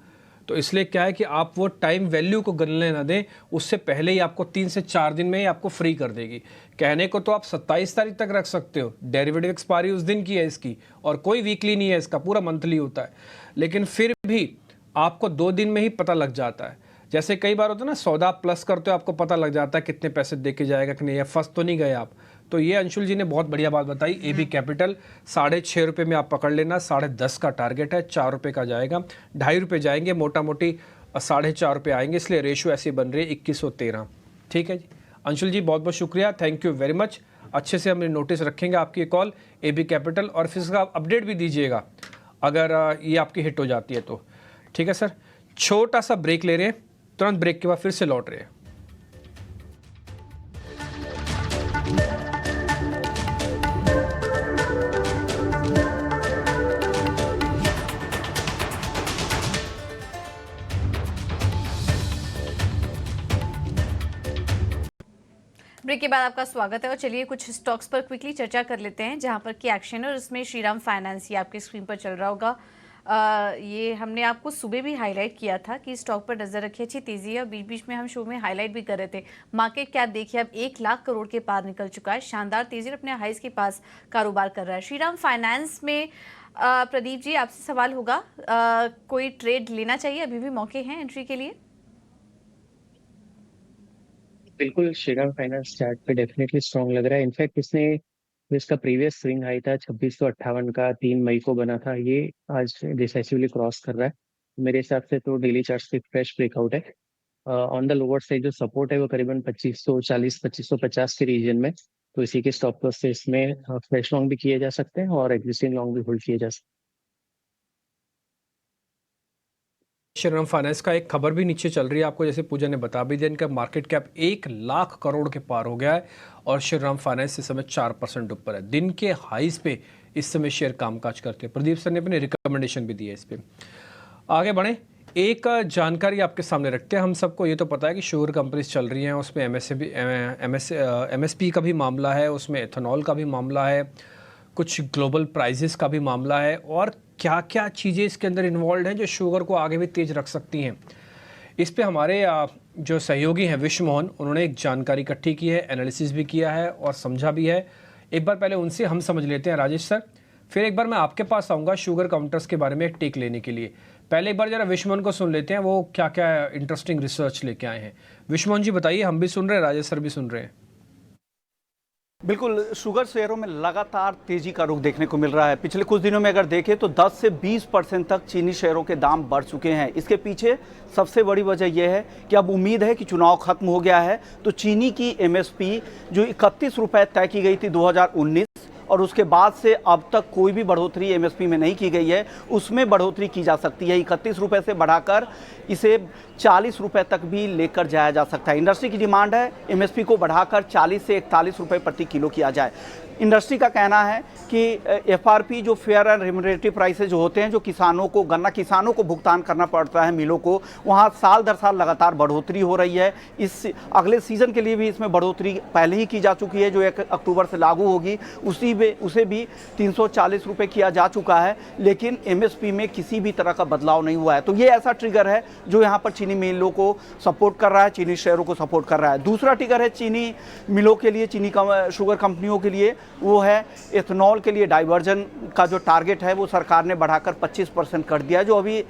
तो इसलिए क्या है कि आप वो टाइम वैल्यू को गनने ना दें, उससे पहले ही आपको 3 से 4 दिन में ही आपको फ्री कर देगी। कहने को तो आप 27 तारीख तक रख सकते हो, डेरिवेटिव एक्सपायरी उस दिन की है इसकी, और कोई वीकली नहीं है इसका, पूरा मंथली होता है, लेकिन फिर भी आपको 2 दिन में ही पता लग जाता है। जैसे कई बार होता है ना, सौदा प्लस करते हो आपको पता लग जाता है कितने पैसे दे के जाएगा कि नहीं, या फंस तो नहीं गए आप। तो ये अंशुल जी ने बहुत बढ़िया बात बताई। एबी कैपिटल 6.5 रुपये में आप पकड़ लेना, 10.5 का टारगेट है, 4 रुपये का जाएगा, 2.5 रुपये जाएंगे, मोटा मोटी 4.5 रुपये आएंगे, इसलिए रेशो ऐसी बन रही है 2113। ठीक है जी अंशुल जी, बहुत बहुत शुक्रिया, थैंक यू वेरी मच। अच्छे से हमने नोटिस रखेंगे आपकी कॉल एबी कैपिटल, और फिर इसका अपडेट भी दीजिएगा अगर ये आपकी हिट हो जाती है तो। ठीक है सर, छोटा सा ब्रेक ले रहे हैं, तुरंत ब्रेक के बाद फिर से लौट रहे हैं। ब्रेक के बाद आपका स्वागत है और चलिए कुछ स्टॉक्स पर क्विकली चर्चा कर लेते हैं जहां पर कि एक्शन है, और इसमें श्रीराम फाइनेंस, ये आपकी स्क्रीन पर चल रहा होगा। ये हमने आपको सुबह भी हाईलाइट किया था कि स्टॉक पर नजर रखिए, अच्छी तेजी है, और बीच बीच में हम शो में हाईलाइट भी कर रहे थे। मार्केट कैप देखिए अब 1 लाख करोड़ के पार निकल चुका है, शानदार तेजी और अपने हाइज के पास कारोबार कर रहा है। श्रीराम फाइनेंस में प्रदीप जी आपसे सवाल होगा, कोई ट्रेड लेना चाहिए, अभी भी मौके हैं एंट्री के लिए? बिल्कुल, श्रीराम फाइनेंस चार्ट पे डेफिनेटली स्ट्रॉन्ग लग रहा है। इनफैक्ट इसने जो इसका प्रीवियस स्विंग हाई था 2658 का 3 मई को बना था, ये आज डिसाइसिवली क्रॉस कर रहा है। मेरे हिसाब से तो डेली चार्ट पे फ्रेश ब्रेकआउट है। ऑन द लोअर साइड जो सपोर्ट है वो करीबन 2540 2550 के रीजन में, तो इसी के स्टॉप लॉस से इसमें फ्रेश लॉन्ग भी किए जा सकते हैं और एग्जिस्टिंग लॉन्ग भी होल्ड किए जा सकते हैं। श्रीराम फाइनेंस का एक खबर भी नीचे चल रही है, आपको जैसे पूजा ने बता भी दिया, इनका मार्केट कैप 1 लाख करोड़ के पार हो गया है और श्रीराम फाइनेंस इस समय 4% ऊपर है। दिन के हाईज पे इस समय शेयर कामकाज करते हैं। प्रदीप सर ने अपने रिकमेंडेशन भी दिए इस पे। आगे बढ़े, एक जानकारी आपके सामने रखते हैं। हम सबको ये तो पता है कि शुगर कंपनीज चल रही हैं, उसमें एमएसपी का भी मामला है, उसमें एथेनॉल का भी मामला है, कुछ ग्लोबल प्राइजेस का भी मामला है, और क्या क्या चीज़ें इसके अंदर इन्वॉल्व हैं जो शुगर को आगे भी तेज रख सकती हैं। इस पे हमारे जो सहयोगी हैं विश्व मोहन, उन्होंने एक जानकारी इकट्ठी की है, एनालिसिस भी किया है और समझा भी है। एक बार पहले उनसे हम समझ लेते हैं राजेश सर, फिर एक बार मैं आपके पास आऊँगा शुगर काउंटर्स के बारे में एक टेक लेने के लिए। पहले एक बार जरा विश्व मोहन को सुन लेते हैं, वो क्या क्या इंटरेस्टिंग रिसर्च लेके आए हैं। विश्व मोहन जी बताइए, हम भी सुन रहे हैं, राजेश सर भी सुन रहे हैं। बिल्कुल, शुगर शेयरों में लगातार तेजी का रुख देखने को मिल रहा है। पिछले कुछ दिनों में अगर देखें तो 10 से 20% तक चीनी शेयरों के दाम बढ़ चुके हैं। इसके पीछे सबसे बड़ी वजह यह है कि अब उम्मीद है कि चुनाव खत्म हो गया है, तो चीनी की एमएसपी जो 31 रुपए तय की गई थी 2019 और उसके बाद से अब तक कोई भी बढ़ोतरी एमएसपी में नहीं की गई है, उसमें बढ़ोतरी की जा सकती है। 31 रुपए से बढ़ाकर इसे 40 रुपए तक भी लेकर जाया जा सकता है। इंडस्ट्री की डिमांड है एमएसपी को बढ़ाकर 40 से 41 रुपए प्रति किलो किया जाए। इंडस्ट्री का कहना है कि एफआरपी जो फेयर एंड रिम्यूनरेटिव प्राइसेज जो होते हैं, जो किसानों को, गन्ना किसानों को भुगतान करना पड़ता है मिलों को, वहाँ साल दर साल लगातार बढ़ोतरी हो रही है। इस अगले सीजन के लिए भी इसमें बढ़ोतरी पहले ही की जा चुकी है, जो 1 अक्टूबर से लागू होगी। उसे भी 340 रुपये किया जा चुका है, लेकिन एमएसपी में किसी भी तरह का बदलाव नहीं हुआ है। तो ये ऐसा ट्रिगर है जो यहाँ पर चीनी मिलों को सपोर्ट कर रहा है, चीनी शेयरों को सपोर्ट कर रहा है। दूसरा ट्रिगर है चीनी मिलों के लिए, शुगर कंपनियों के लिए, वो है एथेनॉल के लिए डाइवर्जन का जो टारगेट है वो सरकार ने बढ़ाकर 25% कर दिया है, जो अभी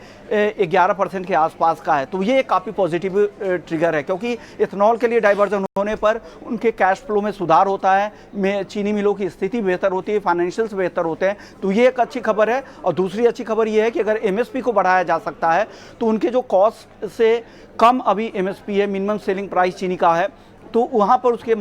11% के आसपास का है। तो ये काफ़ी पॉजिटिव ट्रिगर है, क्योंकि एथेनॉल के लिए डाइवर्जन होने पर उनके कैश फ्लो में सुधार होता है, चीनी मिलों की स्थिति बेहतर होती है, फाइनेंशियल्स बेहतर होते हैं। तो ये एक अच्छी खबर है। और दूसरी अच्छी खबर ये है कि अगर एमएसपी को बढ़ाया जा सकता है तो उनके जो कॉस्ट से कम अभी एमएसपी है, मिनिमम सेलिंग प्राइस चीनी का है, तो वहाँ पर उनके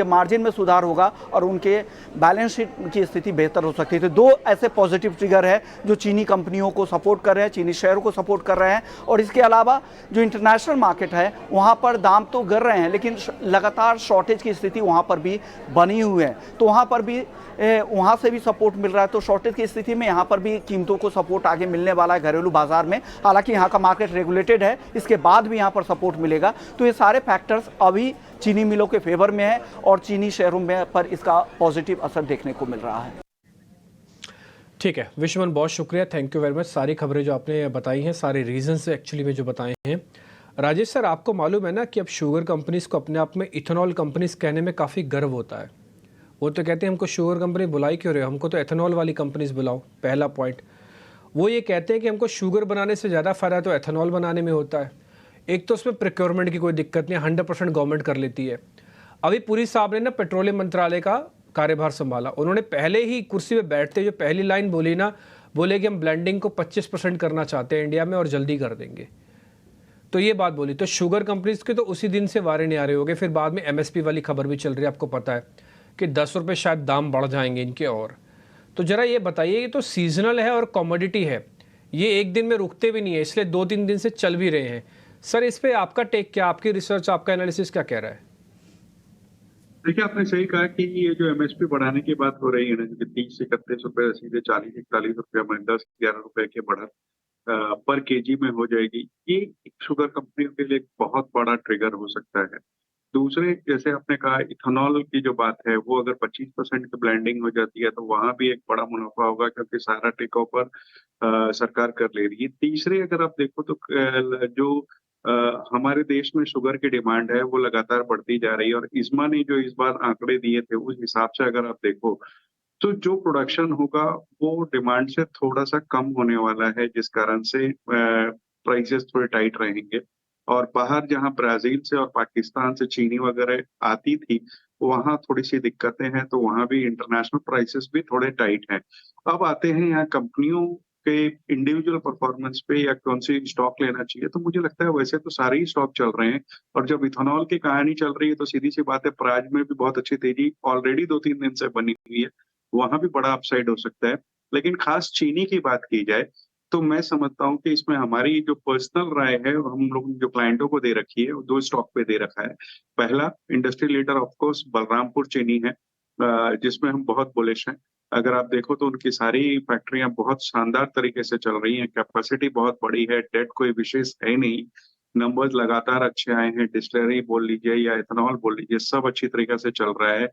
मार्जिन में सुधार होगा और उनके बैलेंस शीट की स्थिति बेहतर हो सकती है। तो दो ऐसे पॉजिटिव ट्रिगर है जो चीनी कंपनियों को सपोर्ट कर रहे हैं, चीनी शेयरों को सपोर्ट कर रहे हैं। और इसके अलावा जो इंटरनेशनल मार्केट है वहाँ पर दाम तो गिर रहे हैं, लेकिन लगातार शॉर्टेज की स्थिति वहाँ पर भी बनी हुई है, तो वहाँ पर भी वहाँ से भी सपोर्ट मिल रहा है। तो शॉर्टेज की स्थिति में यहाँ पर भी कीमतों को सपोर्ट आगे मिलने वाला है घरेलू बाजार में। हालांकि यहाँ का मार्केट रेगुलेटेड है, इसके बाद भी यहाँ पर सपोर्ट मिलेगा। तो ये सारे फैक्टर्स अभी चीनी मिलों के फेवर में है और चीनी शेयरों में पर इसका पॉजिटिव असर देखने को मिल रहा है। ठीक है विश्वमन, बहुत शुक्रिया, थैंक यू वेरी मच। सारी खबरें जो आपने बताई हैं, सारे रीजंस एक्चुअली में जो बताए हैं। राजेश सर, आपको मालूम है ना कि अब शुगर कंपनीज को अपने आप में इथेनॉल कंपनीज कहने में काफ़ी गर्व होता है। वो तो कहते हैं हमको शुगर कंपनी बुलाई क्यों रहे हो, हमको तो एथेनॉल वाली कंपनीज बुलाओ। पहला पॉइंट वो ये कहते हैं कि हमको शुगर बनाने से ज़्यादा फ़ायदा तो एथेनॉल बनाने में होता है। एक तो उसमें प्रोक्योरमेंट की कोई दिक्कत नहीं, 100% गवर्नमेंट कर लेती है। अभी पुरी साहब ने ना पेट्रोलियम मंत्रालय का कार्यभार संभाला, उन्होंने पहले ही कुर्सी पे बैठते जो पहली लाइन बोली ना, बोले कि हम ब्लेंडिंग को 25% करना चाहते हैं इंडिया में और जल्दी कर देंगे। तो ये बात बोली, तो शुगर कंपनीज के तो उसी दिन से वारे नहीं आ रहे हो गए। फिर बाद में एमएसपी वाली खबर भी चल रही है, आपको पता है कि 10 रुपये शायद दाम बढ़ जाएंगे इनके। और तो ज़रा ये बताइए, ये तो सीजनल है और कॉमोडिटी है, ये एक दिन में रुकते भी नहीं है, इसलिए 2-3 दिन से चल भी रहे हैं। सर इस पे आपका टेक क्या, आपकी रिसर्च, आपका एनालिसिस क्या कह रहा है? देखिए, आपने सही कहा कि ये जो एमएसपी बढ़ाने की बात हो रही है ना, जो 30 से 31 रुपए सीधे 40-41 रुपये में 10-11 रुपए की बढ़त पर केजी में हो जाएगी, ये शुगर कंपनियों के लिए एक बहुत बड़ा ट्रिगर हो सकता है। दूसरे, जैसे आपने कहा इथेनॉल की जो बात है, वो अगर 25% की ब्लेंडिंग हो जाती है तो वहां भी एक बड़ा मुनाफा होगा, क्योंकि सारा टेक ओवर सरकार कर ले रही है। तीसरे, अगर आप देखो तो जो हमारे देश में शुगर की डिमांड है वो लगातार बढ़ती जा रही है, और इस्मा ने जो इस बार आंकड़े दिए थे उस हिसाब से अगर आप देखो तो जो प्रोडक्शन होगा वो डिमांड से थोड़ा सा कम होने वाला है, जिस कारण से प्राइसेस थोड़े टाइट रहेंगे। और बाहर जहां ब्राजील से और पाकिस्तान से चीनी वगैरह आती थी, वहां थोड़ी सी दिक्कतें हैं, तो वहां भी इंटरनेशनल प्राइसेस भी थोड़े टाइट हैं। अब आते हैं यहाँ कंपनियों के इंडिविजुअल परफॉर्मेंस पे या कौन सी स्टॉक लेना चाहिए, तो मुझे लगता है वैसे तो सारे ही स्टॉक चल रहे हैं। और जब इथेनॉल की कहानी चल रही है तो सीधी सी बात है, प्राइस में भी बहुत अच्छी तेजी ऑलरेडी 2-3 दिन से बनी हुई है, वहां भी बड़ा अपसाइड हो सकता है। लेकिन खास चीनी की बात की जाए तो मैं समझता हूँ कि इसमें हमारी जो पर्सनल राय है, हम लोग जो क्लाइंटों को दे रखी है, वो 2 स्टॉक पे दे रखा है। पहला industry leader of course Balrampur चीनी है, जिसमें हम बहुत बुलिश हैं। अगर आप देखो तो उनकी सारी फैक्ट्रियां बहुत शानदार तरीके से चल रही हैं, कैपेसिटी बहुत बड़ी है, डेट कोई विशेष है नहीं, नंबर्स लगातार अच्छे आए हैं, डिस्टिलरी बोल लीजिए या इथेनॉल बोल लीजिए, सब अच्छी तरीके से चल रहा है।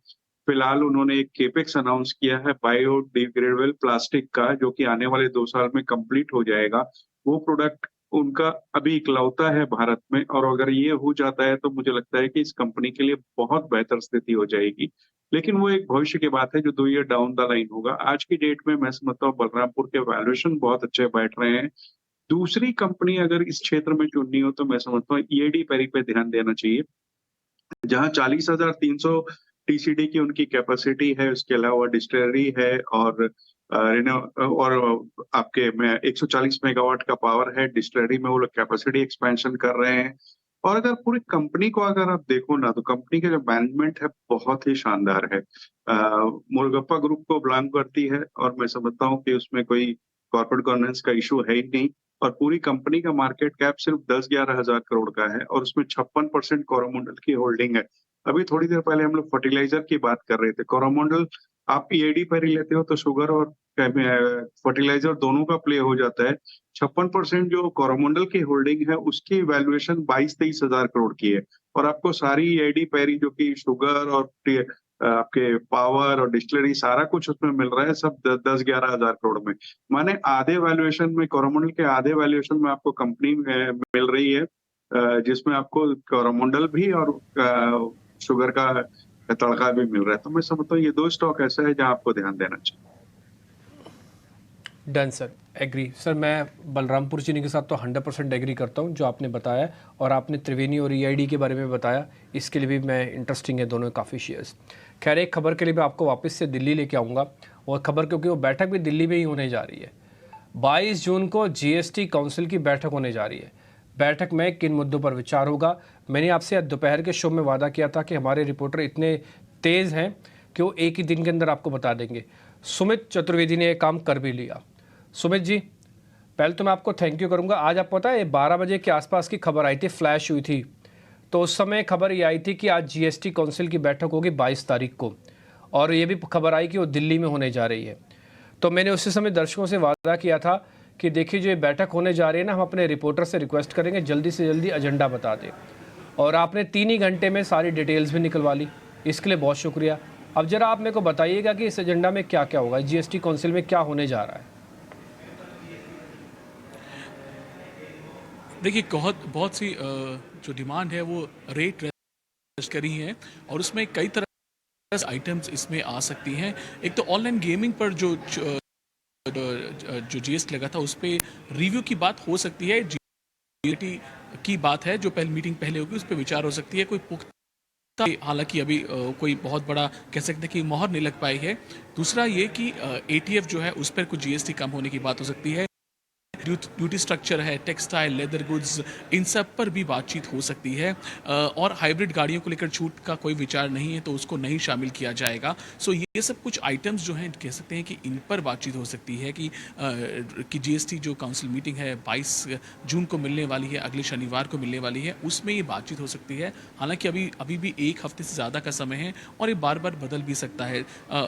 फिलहाल उन्होंने एक केपेक्स अनाउंस किया है बायोडिग्रेडेबल प्लास्टिक का, जो कि आने वाले 2 साल में कंप्लीट हो जाएगा। वो प्रोडक्ट उनका अभी इकलौता है भारत में, और अगर ये हो जाता है तो मुझे लगता है कि इस कंपनी के लिए बहुत बेहतर स्थिति हो जाएगी। लेकिन वो एक भविष्य की बात है जो 2 ईयर डाउन द लाइन होगा। आज की डेट में मैं समझता हूँ बलरामपुर के वैल्यूएशन बहुत अच्छे बैठ रहे हैं। दूसरी कंपनी अगर इस क्षेत्र में चुननी हो तो मैं समझता हूँ ईएडी पेरी पे ध्यान देना चाहिए, जहां 40,300 टीसीडी की उनकी कैपेसिटी है, उसके अलावा डिस्टिलरी है और और आपके में 140 मेगावाट का पावर है। डिस्टिलरी में वो लोग कैपेसिटी एक्सपेंशन कर रहे हैं। और अगर पूरी कंपनी को अगर आप देखो ना, तो कंपनी का जो मैनेजमेंट है बहुत ही शानदार है। मुरुगप्पा ग्रुप को बिलोंग करती है और मैं समझता हूँ कि उसमें कोई कॉर्पोरेट गवर्नेंस का इशू है ही नहीं। और पूरी कंपनी का मार्केट कैप सिर्फ 10-11 हजार करोड़ का है और उसमें 56% कोरोमंडल की होल्डिंग है। अभी थोड़ी देर पहले हम लोग फर्टिलाइजर की बात कर रहे थे। कोरोमंडल आप ईएडी पर ही लेते हो तो शुगर और फर्टिलाइजर दोनों का प्ले हो जाता है। 56% जो कोरोमंडल की होल्डिंग है उसकी वैल्यूएशन 22-23 हजार करोड़ की है, और आपको सारी ईएडी पैरी जो कि शुगर और आपके पावर और डिस्टिलरी सारा कुछ उसमें मिल रहा है, सब 10-11 हजार करोड़ में। माने आधे वैल्यूएशन में, कोरोमंडल के आधे वैल्यूएशन में आपको कंपनी मिल रही है, जिसमें आपको कोरोमंडल भी और शुगर का तड़का भी मिल रहा है। तो मैं समझता हूँ ये 2 स्टॉक ऐसा है जहां आपको ध्यान देना चाहिए। Done sir, agree sir. मैं बलरामपुर चीनी के साथ तो 100% एग्री करता हूँ जो आपने बताया, और आपने त्रिवेणी और ईआईडी के बारे में बताया, इसके लिए भी मैं इंटरेस्टिंग है दोनों काफ़ी शेयर्स। खैर, एक खबर के लिए मैं आपको वापस से दिल्ली लेके आऊँगा, और खबर क्योंकि वो बैठक भी दिल्ली में ही होने जा रही है। 22 जून को जीएसटी काउंसिल की बैठक होने जा रही है। बैठक में किन मुद्दों पर विचार होगा, मैंने आपसे दोपहर के शो में वादा किया था कि हमारे रिपोर्टर इतने तेज़ हैं कि वो एक ही दिन के अंदर आपको बता देंगे। सुमित चतुर्वेदी ने ये काम कर भी लिया। सुमित जी, पहले तो मैं आपको थैंक यू करूंगा। आज आप पता है 12 बजे के आसपास की खबर आई थी, फ्लैश हुई थी, तो उस समय खबर ये आई थी कि आज जीएसटी काउंसिल की बैठक होगी 22 तारीख को, और ये भी खबर आई कि वो दिल्ली में होने जा रही है। तो मैंने उसी समय दर्शकों से वादा किया था कि देखिए जो ये बैठक होने जा रही है ना, हम अपने रिपोर्टर से रिक्वेस्ट करेंगे जल्दी से जल्दी एजेंडा बता दें, और आपने 3 ही घंटे में सारी डिटेल्स भी निकलवा ली, इसके लिए बहुत शुक्रिया। अब जरा आप मेरे को बताइएगा कि इस एजेंडा में क्या क्या होगा, जीएसटी काउंसिल में क्या होने जा रहा है। देखिए, बहुत सी जो डिमांड है वो रेट करी है, और उसमें कई तरह के आइटम्स इसमें आ सकती हैं। एक तो ऑनलाइन गेमिंग पर जो जीएसटी लगा था उस पर रिव्यू की बात हो सकती है। जीएसटी की बात है जो मीटिंग पहले होगी, उस पर विचार हो सकती है। कोई पुख्ता, हालांकि अभी कोई बहुत बड़ा कह सकते हैं कि मोहर नहीं लग पाई है। दूसरा ये कि एटीएफ जो है उस पर कुछ जीएसटी कम होने की बात हो सकती है। ड्यूटी स्ट्रक्चर है, टेक्सटाइल, लेदर गुड्स, इन सब पर भी बातचीत हो सकती है। और हाइब्रिड गाड़ियों को लेकर छूट का कोई विचार नहीं है, तो उसको नहीं शामिल किया जाएगा। सो ये सब कुछ आइटम्स जो हैं कह सकते हैं कि इन पर बातचीत हो सकती है कि जीएसटी जो काउंसिल मीटिंग है 22 जून को मिलने वाली है, अगले शनिवार को मिलने वाली है, उसमें ये बातचीत हो सकती है। हालांकि अभी भी 1 हफ्ते से ज़्यादा का समय है और ये बार बार बदल भी सकता है।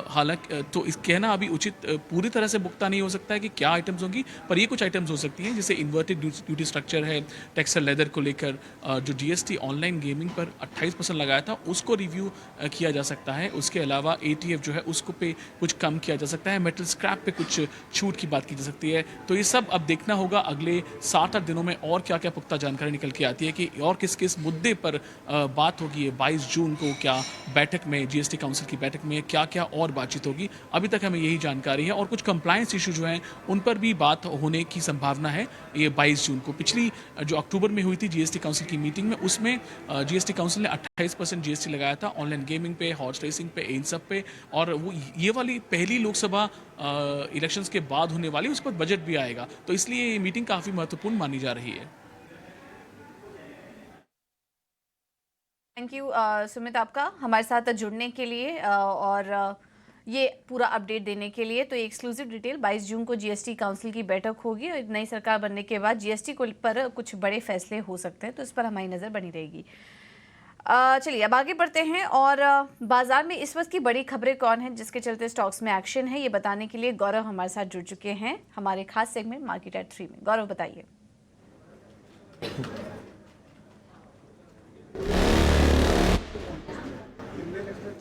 हालांकि तो इस कहना अभी उचित पूरी तरह से पुख्ता नहीं हो सकता है कि क्या आइटम्स होंगी, पर ये कुछ आइटम्स हो सकती हैं, जैसे इन्वर्टेड ड्यूटी स्ट्रक्चर है, टेक्सटाइल लेदर को लेकर जो जीएसटी ऑनलाइन गेमिंग पर 28% लगाया था उसको रिव्यू किया जा सकता है। उसके अलावा एटीएफ जो है उसको पे कुछ कम किया जा सकता है। मेटल स्क्रैप पे कुछ छूट की बात की जा सकती है। तो ये सब अब देखना होगा अगले 7-8 दिनों में और क्या क्या पुख्ता जानकारी निकल के आती है कि और किस किस मुद्दे पर बात होगी। 22 जून को क्या बैठक में, जीएसटी काउंसिल की बैठक में क्या क्या और बातचीत होगी, अभी तक हमें यही जानकारी है। और कुछ कंप्लायंस इशू जो हैं उन पर भी बात होने की संभावना है ये 22 जून को। पिछली जो अक्टूबर में हुई थी जीएसटी काउंसिल की मीटिंग में, उसमें जीएसटी काउंसिल ने 28% जीएसटी लगाया था ऑनलाइन गेमिंग पे, हॉर्स रेसिंग पे, इन सब पे, और वो ये वाली पहली लोकसभा इलेक्शंस के बाद होने वाली, उस पर बजट भी आएगा, तो इसलिए ये मीटिंग काफ़ी महत्वपूर्ण मानी जा रही है। थैंक यू सुमित आपका हमारे साथ जुड़ने के लिए और ये पूरा अपडेट देने के लिए। तो ये एक्सक्लूसिव डिटेल 22 जून को जीएसटी काउंसिल की बैठक होगी और नई सरकार बनने के बाद जीएसटी को पर कुछ बड़े फैसले हो सकते हैं, तो इस पर हमारी नज़र बनी रहेगी। चलिए अब आगे बढ़ते हैं और बाजार में इस वक्त की बड़ी खबरें कौन हैं जिसके चलते स्टॉक्स में एक्शन है, ये बताने के लिए गौरव हमारे साथ जुड़ चुके हैं हमारे खास सेगमेंट मार्केट एट 3 में। गौरव बताइए।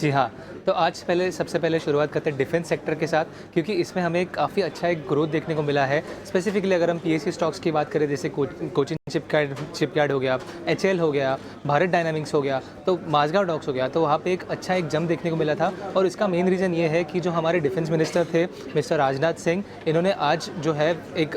जी हाँ, तो आज सबसे पहले शुरुआत करते हैं डिफेंस सेक्टर के साथ, क्योंकि इसमें हमें काफ़ी अच्छा एक ग्रोथ देखने को मिला है। स्पेसिफिकली अगर हम पीएसयू स्टॉक्स की बात करें, जैसे कोचिन शिपयार्ड हो गया, एचएएल हो गया, भारत डायनामिक्स हो गया, तो माझगांव डॉक्स हो गया, तो वहाँ पे एक अच्छा एक जंप देखने को मिला था। और इसका मेन रीज़न ये है कि जो हमारे डिफेंस मिनिस्टर थे मिस्टर राजनाथ सिंह, इन्होंने आज जो है एक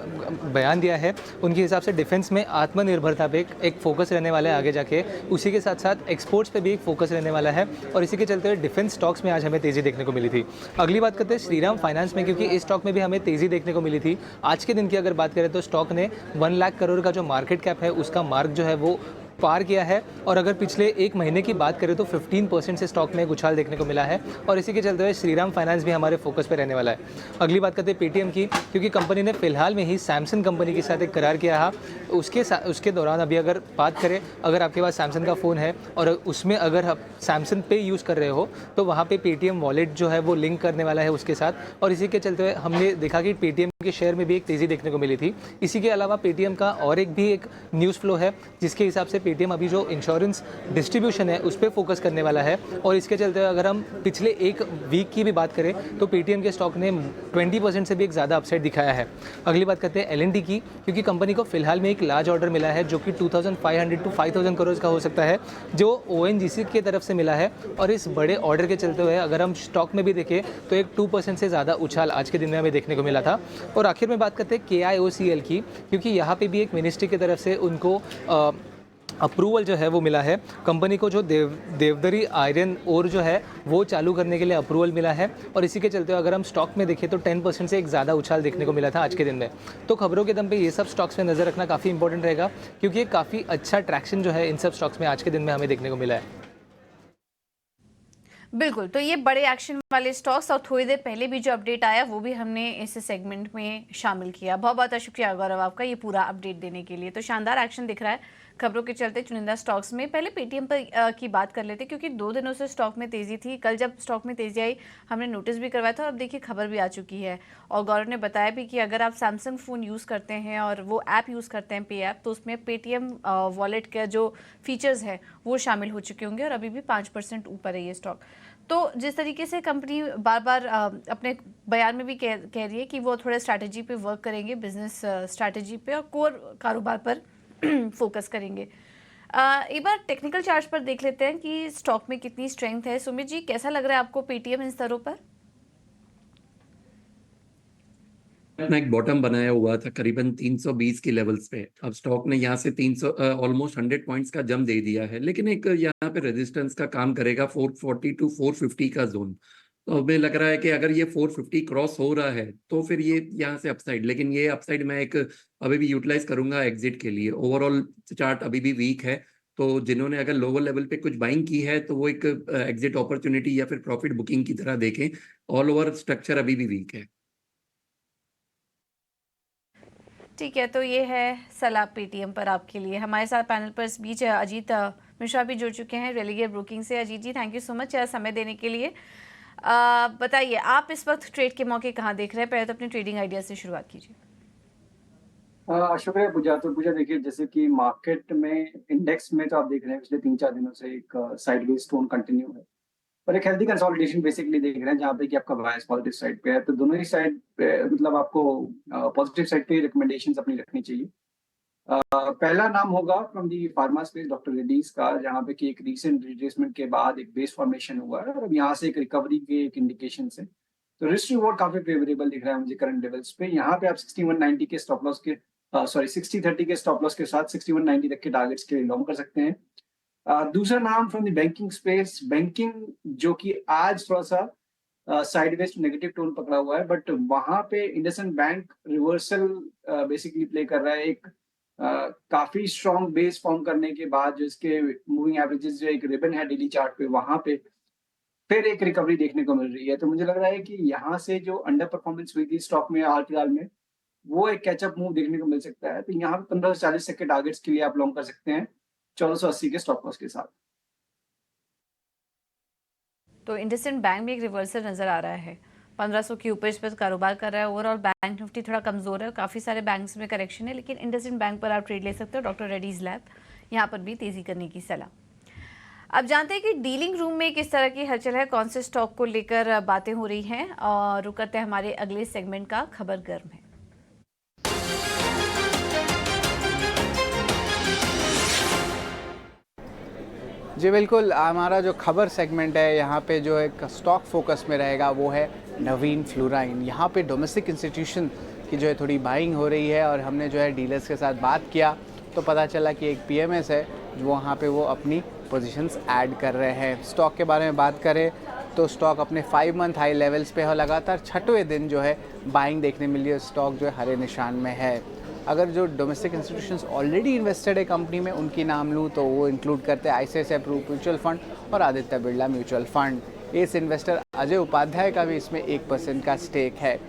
बयान दिया है, उनके हिसाब से डिफेंस में आत्मनिर्भरता पे एक फोकस रहने वाला है आगे जाके, उसी के साथ साथ एक्सपोर्ट्स पे भी एक फोकस रहने वाला है, और इसी के चलते डिफेंस स्टॉक्स में आज हमें तेज़ी देखने को मिली थी। अगली बात करते हैं श्रीराम फाइनेंस में, क्योंकि इस स्टॉक में भी हमें तेज़ी देखने को मिली थी। आज के दिन की अगर बात करें तो स्टॉक ने 1 लाख करोड़ का जो मार्केट कैप है उसका मार्क जो है वो पार किया है, और अगर पिछले एक महीने की बात करें तो 15% से स्टॉक में एक उछाल देखने को मिला है, और इसी के चलते हुए श्रीराम फाइनेंस भी हमारे फोकस पे रहने वाला है। अगली बात करते हैं पेटीएम की, क्योंकि कंपनी ने फिलहाल में ही सैमसंग कंपनी के साथ एक करार किया है। उसके दौरान अभी अगर बात करें, अगर आपके पास सैमसंग का फ़ोन है और उसमें अगर आप सैमसंग पे यूज़ कर रहे हो तो वहाँ पे पेटीएम वॉलेट जो है वो लिंक करने वाला है उसके साथ, और इसी के चलते हुए हमने देखा कि पेटीएम के शेयर में भी एक तेज़ी देखने को मिली थी। इसी के अलावा पेटीएम का और एक भी एक न्यूज़ फ्लो है जिसके हिसाब से पेटीएम अभी जो इंश्योरेंस डिस्ट्रीब्यूशन है उस पर फोकस करने वाला है, और इसके चलते हुए अगर हम पिछले एक वीक की भी बात करें तो पेटीएम के स्टॉक ने 20% से भी एक ज़्यादा अपसाइड दिखाया है। अगली बात करते हैं एल&टी की, क्योंकि कंपनी को फिलहाल में एक लार्ज ऑर्डर मिला है जो कि 2500 to 5000 करोड़ का हो सकता है, जो ओएनजीसी की तरफ से मिला है, और इस बड़े ऑर्डर के चलते हुए अगर हम स्टॉक में भी देखें तो एक 2% से ज़्यादा उछाल आज के दिन में हमें देखने को मिला था। और आखिर में बात करते हैं KIOCL की, क्योंकि यहाँ पे भी एक मिनिस्ट्री की तरफ से उनको अप्रूवल जो है वो मिला है। कंपनी को जो देवदरी आयरन ओर जो है वो चालू करने के लिए अप्रूवल मिला है, और इसी के चलते अगर हम स्टॉक में देखें तो 10% से एक ज़्यादा उछाल देखने को मिला था आज के दिन में। तो खबरों के दम पे ये सब स्टॉक्स में नज़र रखना काफ़ी इंपॉर्टेंट रहेगा, क्योंकि काफ़ी अच्छा ट्रैक्शन जो है इन सब स्टॉक्स में आज के दिन में हमें देखने को मिला है। बिल्कुल, तो ये बड़े एक्शन वाले स्टॉक्स और थोड़ी देर पहले भी जो अपडेट आया वो भी हमने इस सेगमेंट में शामिल किया। बहुत बहुत शुक्रिया गौरव आपका ये पूरा अपडेट देने के लिए। तो शानदार एक्शन दिख रहा है खबरों के चलते चुनिंदा स्टॉक्स में। पहले पेटीएम पर की बात कर लेते, क्योंकि 2 दिनों से स्टॉक में तेज़ी थी। कल जब स्टॉक में तेज़ी आई हमने नोटिस भी करवाया था, और अब देखिए खबर भी आ चुकी है, और गौरव ने बताया भी कि अगर आप सैमसंग फ़ोन यूज़ करते हैं और वो ऐप यूज़ करते हैं पे ऐप, तो उसमें पेटीएम वॉलेट के जो फीचर्स हैं वो शामिल हो चुके होंगे, और अभी भी 5% ऊपर है ये स्टॉक। तो जिस तरीके से कंपनी बार बार अपने बयान में भी कह रही है कि वो थोड़ा स्ट्रैटेजी पे वर्क करेंगे, बिजनेस स्ट्रैटेजी पे और कोर कारोबार पर फोकस करेंगे। एक बार टेक्निकल चार्ट पर देख लेते हैं कि स्टॉक में कितनी स्ट्रेंथ है। सुमित जी, कैसा लग रहा है आपको पेटीएम इन स्तरों पर? अपना एक बॉटम बनाया हुआ था करीबन 320 की लेवल्स पे। अब स्टॉक ने यहाँ से 300 ऑलमोस्ट 100 पॉइंट्स का जंप दे दिया है, लेकिन एक यहाँ पे रेजिस्टेंस का काम करेगा 440 to 450 का जोन। तो हमें लग रहा है कि अगर ये 450 क्रॉस हो रहा है तो फिर ये यहाँ से अपसाइड, लेकिन ये अपसाइड मैं एक अभी भी यूटिलाइज करूंगा एग्जिट के लिए। ओवरऑल चार्ट अभी भी वीक है, तो जिन्होंने अगर लोअर लेवल पे कुछ बाइंग की है तो वो एक एग्जिट अपॉर्चुनिटी या फिर प्रॉफिट बुकिंग की तरह देखें। ऑल ओवर स्ट्रक्चर अभी भी वीक है। ठीक है, तो ये है सलाह पेटीएम पर आपके लिए। हमारे साथ पैनल पर इस बीच अजीत मिश्रा भी जुड़ चुके हैं रेलिगेयर ब्रोकिंग से। अजीत जी, थैंक यू सो मच समय देने के लिए। बताइए आप इस वक्त ट्रेड के मौके कहाँ देख रहे हैं? पहले तो अपने ट्रेडिंग आइडिया से शुरुआत कीजिए। शुक्रिया पूजा। तो पूजा देखिए, जैसे कि मार्केट में इंडेक्स में तो आप देख रहे हैं पिछले 3-4 दिनों से एक साइडवेज टोन कंटिन्यू है, और एक हेल्दी कंसोलिडेशन बेसिकली देख रहे हैं, जहाँ पे कि आपका बायस पॉजिटिव साइड पे है। तो दोनों ही साइड पे मतलब आपको पॉजिटिव साइड पे रिकमेंडेशंस अपनी रखनी चाहिए। पहला नाम होगा from the pharma space doctor Reddy's का, जहाँ पे कि एक रीसेंट रिट्रेसमेंट के बाद एक बेस फॉर्मेशन हुआ है, और अब यहाँ से एक रिकवरी के एक इंडिकेशन है। तो रिस्क रिवॉर्ड काफी फेवरेबल दिख रहा है मुझे करंट लेवल्स पे। यहाँ पे आप 6190 के स्टॉप लॉस के 6030 के स्टॉप लॉस के साथ 6190 तक के टारगेट्स के लिए लॉन्ग कर सकते हैं। दूसरा नाम from the banking space, banking जो कि आज थोड़ा सा साइडवेज नेगेटिव टोन पकड़ा हुआ है, बट वहां पे IndusInd bank reversal basically play कर रहा है। एक काफी स्ट्रॉन्ग बेस फॉर्म करने के बाद जो इसके मूविंग एवरेजेस जो एक रिबन है डेली चार्ट पे, वहां पे फिर एक रिकवरी देखने को मिल रही है। तो मुझे लग रहा है कि यहाँ से जो अंडर परफॉर्मेंस हुई थी स्टॉक में हाल फिलहाल में, वो एक कैचअप मूव देखने को मिल सकता है। तो यहाँ पे 1540 तक के टारगेट्स के लिए आप लॉन्ग कर सकते हैं 1480 के स्टॉप लॉस के साथ। तो इंडसइंड बैंक में एक रिवर्सल नजर आ रहा है, 1500 के ऊपर इस पर कारोबार कर रहा है। ओवरऑल बैंक निफ्टी थोड़ा कमजोर है, काफी सारे बैंक्स में करेक्शन है, लेकिन इंडसइंड बैंक पर आप ट्रेड ले सकते हो। डॉक्टर रेड्डीज लैब यहाँ पर भी तेजी करने की सलाह। अब जानते हैं कि डीलिंग रूम में किस तरह की हलचल है, कौन से स्टॉक को लेकर बातें हो रही हैं, और रुक करते हैं हमारे अगले सेगमेंट का खबर गर्म है। जी बिल्कुल, हमारा जो खबर सेगमेंट है यहाँ पे जो एक स्टॉक फोकस में रहेगा वो है नवीन फ्लोराइन। यहाँ पे डोमेस्टिक इंस्टीट्यूशन की जो है थोड़ी बाइंग हो रही है, और हमने जो है डीलर्स के साथ बात किया तो पता चला कि एक पीएमएस है जो वहाँ पे वो अपनी पोजीशंस ऐड कर रहे हैं। स्टॉक के बारे में बात करें तो स्टॉक अपने 5 मंथ हाई लेवल्स पे है, लगातार 6वें दिन जो है बाइंग देखने मिली है। स्टॉक जो है हरे निशान में है। अगर जो डोमेस्टिक इंस्टीट्यूशंस ऑलरेडी इन्वेस्टेड है कंपनी में उनकी नाम लूँ तो वो इंक्लूड करते हैं आईसीआईसीआई प्रू म्यूचुअल फंड और Aditya Birla mutual fund. Ace investor Ajay Upadhyay का भी इसमें 1% का स्टेक है।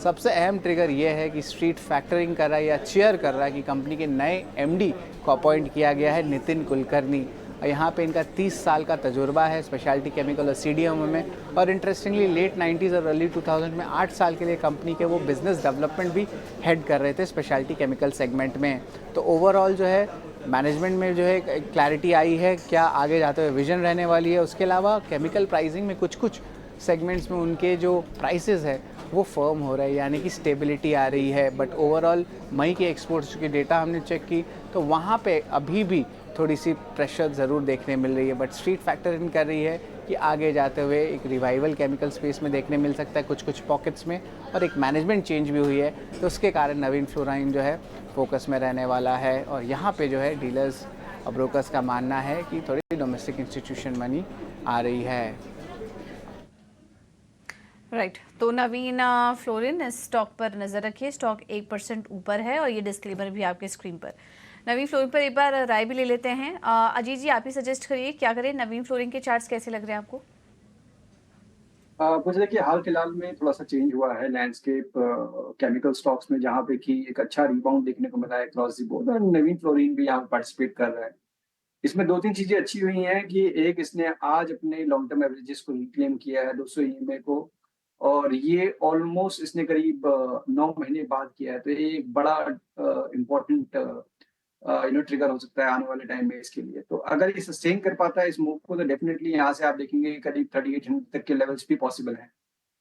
सबसे अहम ट्रिगर ये है कि स्ट्रीट फैक्टरिंग कर रहा है या चेयर कर रहा है कि कंपनी के नए एमडी को अपॉइंट किया गया है नितिन कुलकर्णी। यहाँ पे इनका 30 साल का तजुर्बा है स्पेशलिटी केमिकल और सीडीएमओ में, और इंटरेस्टिंगली लेट 90s और अर्ली 2000 में 8 साल के लिए कंपनी के वो बिजनेस डेवलपमेंट भी हेड कर रहे थे स्पेशलिटी केमिकल सेगमेंट में। तो ओवरऑल जो है मैनेजमेंट में जो है क्लैरिटी आई है, क्या आगे जाते हुए विजन रहने वाली है। उसके अलावा केमिकल प्राइसिंग में कुछ सेगमेंट्स में उनके जो प्राइसेस है वो फर्म हो रहा है, यानी कि स्टेबिलिटी आ रही है। बट ओवरऑल मई के एक्सपोर्ट्स की डेटा हमने चेक की तो वहाँ पे अभी भी थोड़ी सी प्रेशर ज़रूर देखने मिल रही है, बट स्ट्रीट फैक्टर इन कर रही है कि आगे जाते हुए एक रिवाइवल केमिकल स्पेस में देखने मिल सकता है कुछ पॉकेट्स में, और एक मैनेजमेंट चेंज भी हुई है तो उसके कारण नवीन फ्लोराइन जो है फोकस में रहने वाला है। और यहाँ पे जो है डीलर्स और ब्रोकर्स का मानना है कि थोड़ी डोमेस्टिक इंस्टीट्यूशन मनी आ रही है। राइट, तो नवीन फ्लोरिन इस स्टॉक पर नज़र रखिए। स्टॉक 1% ऊपर है, और ये डिस्क्लेमर भी आपके स्क्रीन पर। नवीन फ्लोरिन पर एक बार राय भी ले लेते हैं। अजीत जी, आप ही सजेस्ट करिए क्या करें, नवीन फ्लोरिन के चार्ट्स कैसे लग रहे हैं आपको? मुझे देखिए हाल फिलहाल में थोड़ा सा चेंज हुआ है लैंडस्केप केमिकल स्टॉक्स में, जहाँ पे कि एक अच्छा रिबाउंड देखने को मिला है क्रॉस दी बोर्ड, और नवीन फ्लोरिन भी यहाँ पे पार्टिसिपेट कर रहा है। इसमें 2-3 चीजें अच्छी हुई हैं कि एक, इसने आज अपने लॉन्ग टर्म एवरेजेस को रिक्लेम किया है 200 ईएमए को, और ये ऑलमोस्ट इसने करीब 9 महीने बाद किया है। तो ये एक बड़ा इम्पोर्टेंट ट्रिगर हो सकता है आने वाले टाइम में इसके लिए। तो अगर ये सस्टेन कर पाता है इस मूव को तो डेफिनेटली यहाँ से आप देखेंगे करीब 3800 तक के लेवल्स भी पॉसिबल हैं।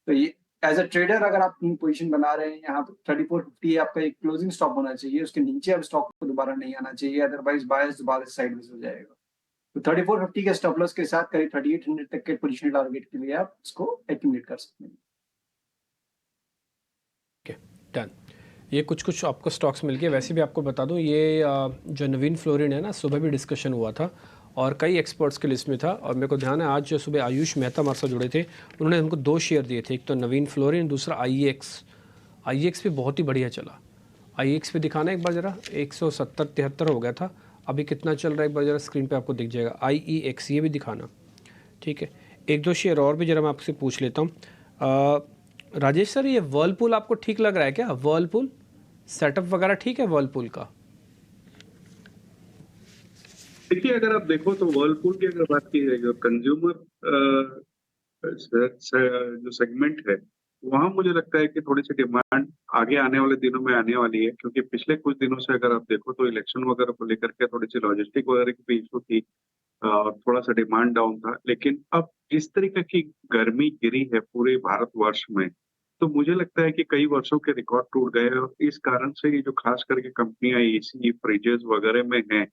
तो ये एज अ ट्रेडर अगर आप पोजीशन बना रहे हैं यहाँ पर 3450 आपका एक क्लोजिंग स्टॉप होना चाहिए, उसके नीचे अब स्टॉक को दोबारा नहीं आना चाहिए, अदरवाइज बायस दोबारा साइडवेज हो जाएगा। तो 3450 के स्टॉप लॉस के साथ करीब 3800 तक के पोजीशन टारगेट के लिए आप इसको एक्यूमुलेट कर सकते हैं। डन। ये कुछ आपको स्टॉक्स मिल गए। वैसे भी आपको बता दूं ये जो नवीन फ्लोरिन है ना, सुबह भी डिस्कशन हुआ था और कई एक्सपर्ट्स के लिस्ट में था, और मेरे को ध्यान है आज जो सुबह आयुष मेहता हमारे साथ जुड़े थे उन्होंने हमको 2 शेयर दिए थे, एक तो नवीन फ्लोरिन, दूसरा IEX भी बहुत ही बढ़िया चला। IEX पे दिखाना एक बार ज़रा, 170-73 हो गया था, अभी कितना चल रहा है एक बार ज़रा स्क्रीन पे आपको दिख जाएगा। IEX ये भी दिखाना, ठीक है। 1-2 शेयर और भी ज़रा मैं आपसे पूछ लेता हूँ। राजेश सर, ये वर्लपूल आपको ठीक लग रहा है क्या? वर्लपूल सेटअप वगैरह ठीक है वर्लपूल का? देखिए अगर आप देखो तो वर्लपूल की अगर बात की जाए, जो कंज्यूमर जो सेगमेंट है वहां मुझे लगता है कि थोड़ी सी डिमांड आगे आने वाले दिनों में आने वाली है, क्योंकि पिछले कुछ दिनों से अगर आप देखो तो इलेक्शन वगैरह को लेकर के थोड़ी सी लॉजिस्टिक वगैरह की भी इशू थी, थोड़ा सा डिमांड डाउन था। लेकिन अब जिस तरीके की गर्मी गिरी है पूरे भारतवर्ष में, तो मुझे लगता है कि कई वर्षों के रिकॉर्ड टूट गए, और इस कारण से ये जो खास करके कंपनियां एसी फ्रिजेस वगैरह में हैं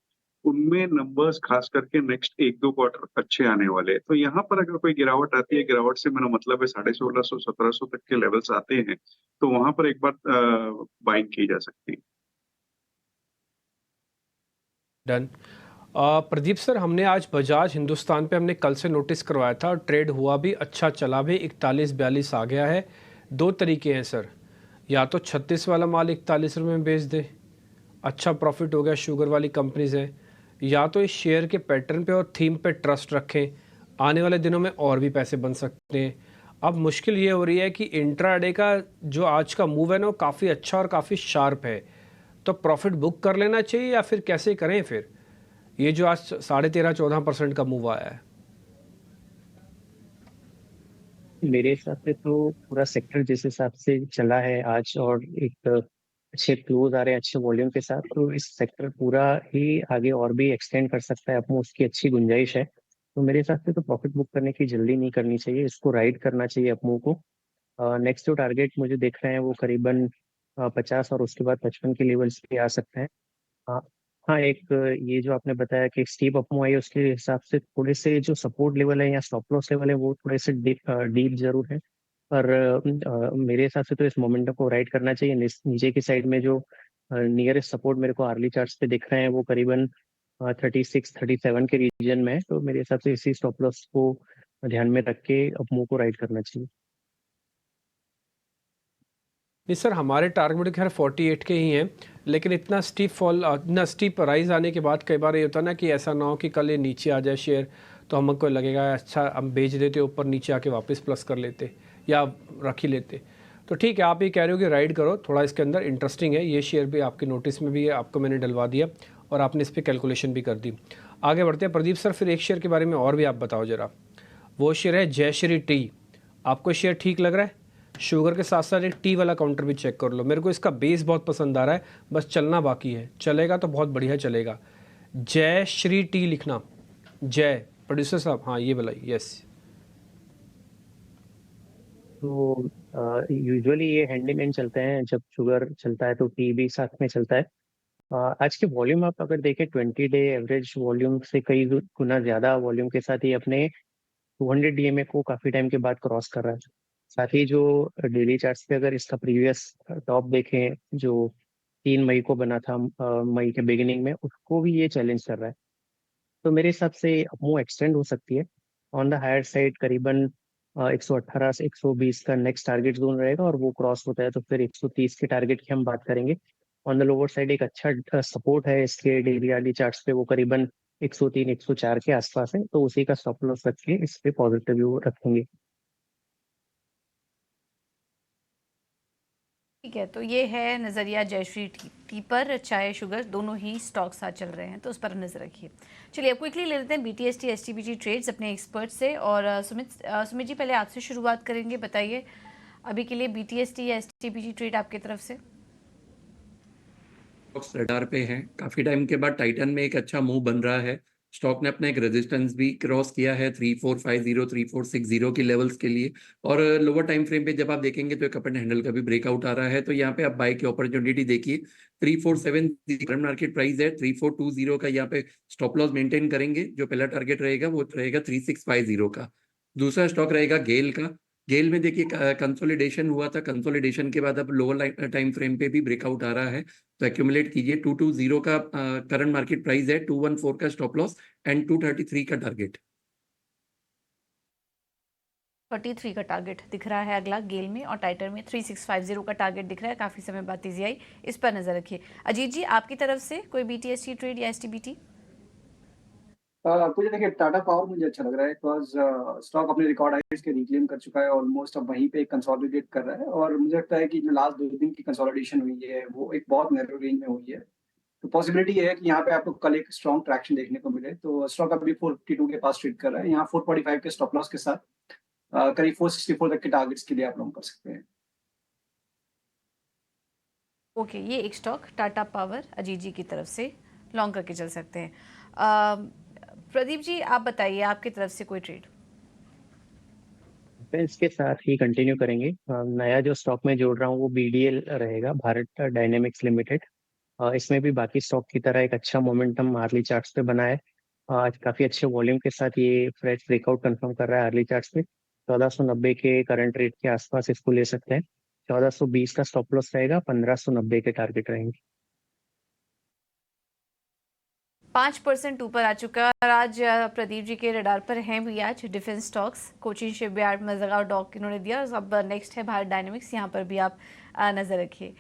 उनमें नंबर्स खास करके नेक्स्ट 1-2 क्वार्टर अच्छे आने वाले हैं। तो यहाँ पर अगर कोई गिरावट आती है, गिरावट से मेरा मतलब है 1650-1700 तक के लेवल्स आते हैं, तो वहां पर एक बार बाइंग की जा सकती है। डन। प्रदीप सर, हमने आज बजाज हिंदुस्तान पे हमने कल से नोटिस करवाया था और ट्रेड हुआ भी, अच्छा चला भी, 41-42 आ गया है। दो तरीके हैं सर, या तो 36 वाला माल 41 रुपये में बेच दे, अच्छा प्रॉफिट हो गया, शुगर वाली कंपनीज है, या तो इस शेयर के पैटर्न पे और थीम पे ट्रस्ट रखें, आने वाले दिनों में और भी पैसे बन सकते हैं। अब मुश्किल ये हो रही है कि इंट्राडे का जो आज का मूव है ना, वो काफ़ी अच्छा और काफ़ी शार्प है, तो प्रॉफिट बुक कर लेना चाहिए या फिर कैसे करें फिर, ये जो आज 13.5-14% का मूव आया है? मेरे हिसाब से तो पूरा सेक्टर जिस हिसाब से चला है आज और एक अच्छे क्लोज आ रहे हैं अच्छे वॉल्यूम के साथ, तो इस सेक्टर पूरा ही आगे और भी एक्सटेंड कर सकता है अपने, उसकी अच्छी गुंजाइश है। तो मेरे हिसाब से तो प्रॉफिट बुक करने की जल्दी नहीं करनी चाहिए, इसको राइड करना चाहिए अपनों को। नेक्स्ट जो टारगेट मुझे दिख रहे हैं वो करीबन 50 और उसके बाद 55 के लेवल्स पे आ सकते हैं। हाँ। हाँ, एक ये जो आपने बताया कि स्टीप अपमूव आई है, उसके हिसाब से थोड़े से जो सपोर्ट लेवल है या स्टॉप लॉस लेवल है वो थोड़े से डीप जरूर है, पर मेरे हिसाब से तो इस मोमेंटम को राइड करना चाहिए। नीचे की साइड में जो नियरेस्ट सपोर्ट मेरे को आर्ली चार्ट्स पे दिख रहे हैं वो करीबन 36-37 के रीजन में है, तो मेरे हिसाब से इसी स्टॉप लॉस को ध्यान में रख के अपमूव को राइड करना चाहिए। नहीं सर, हमारे टारगेट खैर 48 के ही हैं, लेकिन इतना स्टीप फॉल, इतना स्टीप राइज आने के बाद कई बार ये होता है ना कि ऐसा ना हो कि कल ये नीचे आ जाए शेयर, तो हमको लगेगा अच्छा हम बेच देते, ऊपर नीचे आके वापस प्लस कर लेते या रख ही लेते। तो ठीक है, आप ये कह रहे हो कि राइड करो थोड़ा, इसके अंदर इंटरेस्टिंग है, ये शेयर भी आपके नोटिस में भी है, आपको मैंने डलवा दिया और आपने इस पर कैलकुलेशन भी कर दी। आगे बढ़ते हैं प्रदीप सर, फिर एक शेयर के बारे में और भी आप बताओ ज़रा, वो शेयर है जयश्री टी। आपको शेयर ठीक लग रहा है? शुगर के साथ साथ एक टी वाला काउंटर भी चेक कर लो, मेरे को इसका बेस बहुत पसंद आ रहा है, बस चलना बाकी है, चलेगा तो बहुत बढ़िया चलेगा। जय श्री टी लिखना, जय प्रोड्यूसर साहब, हाँ ये बोला, यस। तो यूजुअली ये हैंड इन हैंड चलते हैं, जब शुगर चलता है तो टी भी साथ में चलता है। आज के वॉल्यूम आप अगर देखें 20 डे एवरेज वॉल्यूम से कई गुना ज्यादा वॉल्यूम के साथ ही अपने 200 डीएमए को काफी टाइम के बाद क्रॉस कर रहा है। साथ ही जो डेली चार्ट्स पे अगर इसका प्रीवियस टॉप देखें जो 3 मई को बना था, मई के बिगिनिंग में, उसको भी ये चैलेंज कर रहा है। तो मेरे हिसाब से वो एक्सटेंड हो सकती है ऑन द हायर साइड, करीबन 118 से 120 का नेक्स्ट टारगेट जोन रहेगा, और वो क्रॉस होता है तो फिर 130 के टारगेट की हम बात करेंगे। ऑन द लोअर साइड एक अच्छा सपोर्ट है इसके डेली वाली चार्ट्स पे, वो करीबन 103-104 के आसपास है, तो उसी का स्टॉप लॉस रख के इस पे पॉजिटिव व्यू रखेंगे। ठीक है, तो ये है नज़रिया जयश्री टी पर। चाय शुगर दोनों ही स्टॉक साथ चल रहे हैं, तो उस पर नज़र रखिए। चलिए अब क्विकली ले लेते हैं BTST STBT ट्रेड्स अपने एक्सपर्ट से, और सुमित जी पहले आपसे शुरुआत करेंगे। बताइए अभी के लिए BTST या STBT ट्रेड आपकी तरफ से। रडार पे है, काफी टाइम के बाद टाइटन में एक अच्छा मूव बन रहा है। स्टॉक ने अपना एक रेजिस्टेंस भी क्रॉस किया है 3450 3460 की लेवल्स के लिए, और लोअर टाइम फ्रेम पे जब आप देखेंगे तो एक अप एंड हैंडल का भी ब्रेकआउट आ रहा है, तो यहाँ पे आप बाय की अपॉर्चुनिटी देखिए। 347 करंट मार्केट प्राइस है, 3420 का यहाँ पे स्टॉप लॉस मेंटेन करेंगे। जो पहला टारगेट रहेगा वो रहेगा 3650 का। दूसरा स्टॉक रहेगा गेल का। गेल में देखिए कंसोलिडेशन हुआ था, कंसोलिडेशन के बाद अब लोअर टाइम फ्रेम पे भी ब्रेकआउट आ रहा है, तो एक्यूमुलेट कीजिए। 220 का करंट मार्केट प्राइस है, 214 का स्टॉप लॉस एंड 233 का टारगेट। 43 का टारगेट दिख रहा है अगला गेल में, और टाइटर में 3650 का टारगेट दिख रहा है। काफ़ी समय बाद तेजी आई, इस पर नज़र रखिए। अजीत जी आपकी तरफ से कोई BTST ट्रेड या STBT? मुझे देखिए टाटा पावर मुझे अच्छा लग रहा है, बिकॉज स्टॉक अपने रिकॉर्ड हाइज के रिक्लेम कर चुका है, ऑलमोस्ट अब वहीं पे कंसोलिडेट कर रहा है, और मुझे लगता है कि जो लास्ट 2 दिन की कंसोलिडेशन हुई है वो एक बहुत नैरो रेंज में हुई है, तो पॉसिबिलिटी ये है कि यहाँ पे आपको कल एक स्ट्रॉन्ग ट्रैक्शन देखने को मिले। तो स्टॉक अभी 452 के पास ट्रेड कर रहा है, यहाँ 445 के स्टॉप लॉस के साथ करीब 464 तक के टारगेट्स के लिए आप लॉन्ग कर सकते हैं। ओके, ये एक स्टॉक टाटा पावर अजीत जी की तरफ से लॉन्ग करके चल सकते हैं। प्रदीप जी आप बताइए आपकी तरफ से कोई ट्रेड? इसके साथ ही कंटिन्यू करेंगे। नया जो स्टॉक में जोड़ रहा हूँ वो BDL रहेगा, भारत डायनेमिक्स लिमिटेड। इसमें भी बाकी स्टॉक की तरह एक अच्छा मोमेंटम हार्ली चार्ट्स पे बना है। आज काफी अच्छे वॉल्यूम के साथ ये फ्रेश ब्रेकआउट कंफर्म कर रहा है हार्ली चार्ट्स पे। 1490 के करंट रेट के आसपास इसको ले सकते हैं। 1420 का स्टॉप लॉस रहेगा, 1590 के टारगेट रहेंगे। 5% ऊपर आ चुका है और आज प्रदीप जी के रडार पर हैं भी आज defence stocks, Cochin shipyard, Mazagon dock इन्होंने दिया। और अब नेक्स्ट है भारत डायनेमिक्स, यहाँ पर भी आप नज़र रखिए।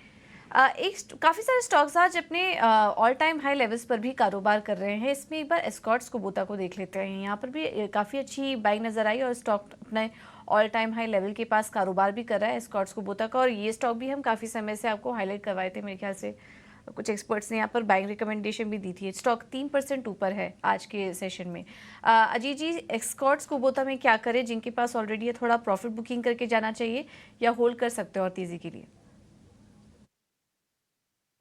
काफ़ी सारे स्टॉक्स आज अपने ऑल टाइम हाई लेवल्स पर भी कारोबार कर रहे हैं। इसमें एक बार एस्कॉर्ट्स कुबोटा को देख लेते हैं। यहाँ पर भी काफ़ी अच्छी बाइंग नज़र आई और स्टॉक अपने ऑल टाइम हाई लेवल के पास कारोबार भी कर रहा है एस्कॉर्ट्स कुबोटा का। और ये स्टॉक भी हम काफ़ी समय से आपको हाईलाइट करवाए थे, मेरे ख्याल से कुछ एक्सपर्ट्स ने यहाँ पर बाइंग रिकमेंडेशन भी दी थी। स्टॉक 3% ऊपर है आज के सेशन में। अजीत जी, एस्कॉर्ट्स कुबोटा में क्या करें? जिनके पास ऑलरेडी है थोड़ा प्रॉफिट बुकिंग करके जाना चाहिए या होल्ड कर सकते हो और तेज़ी के लिए?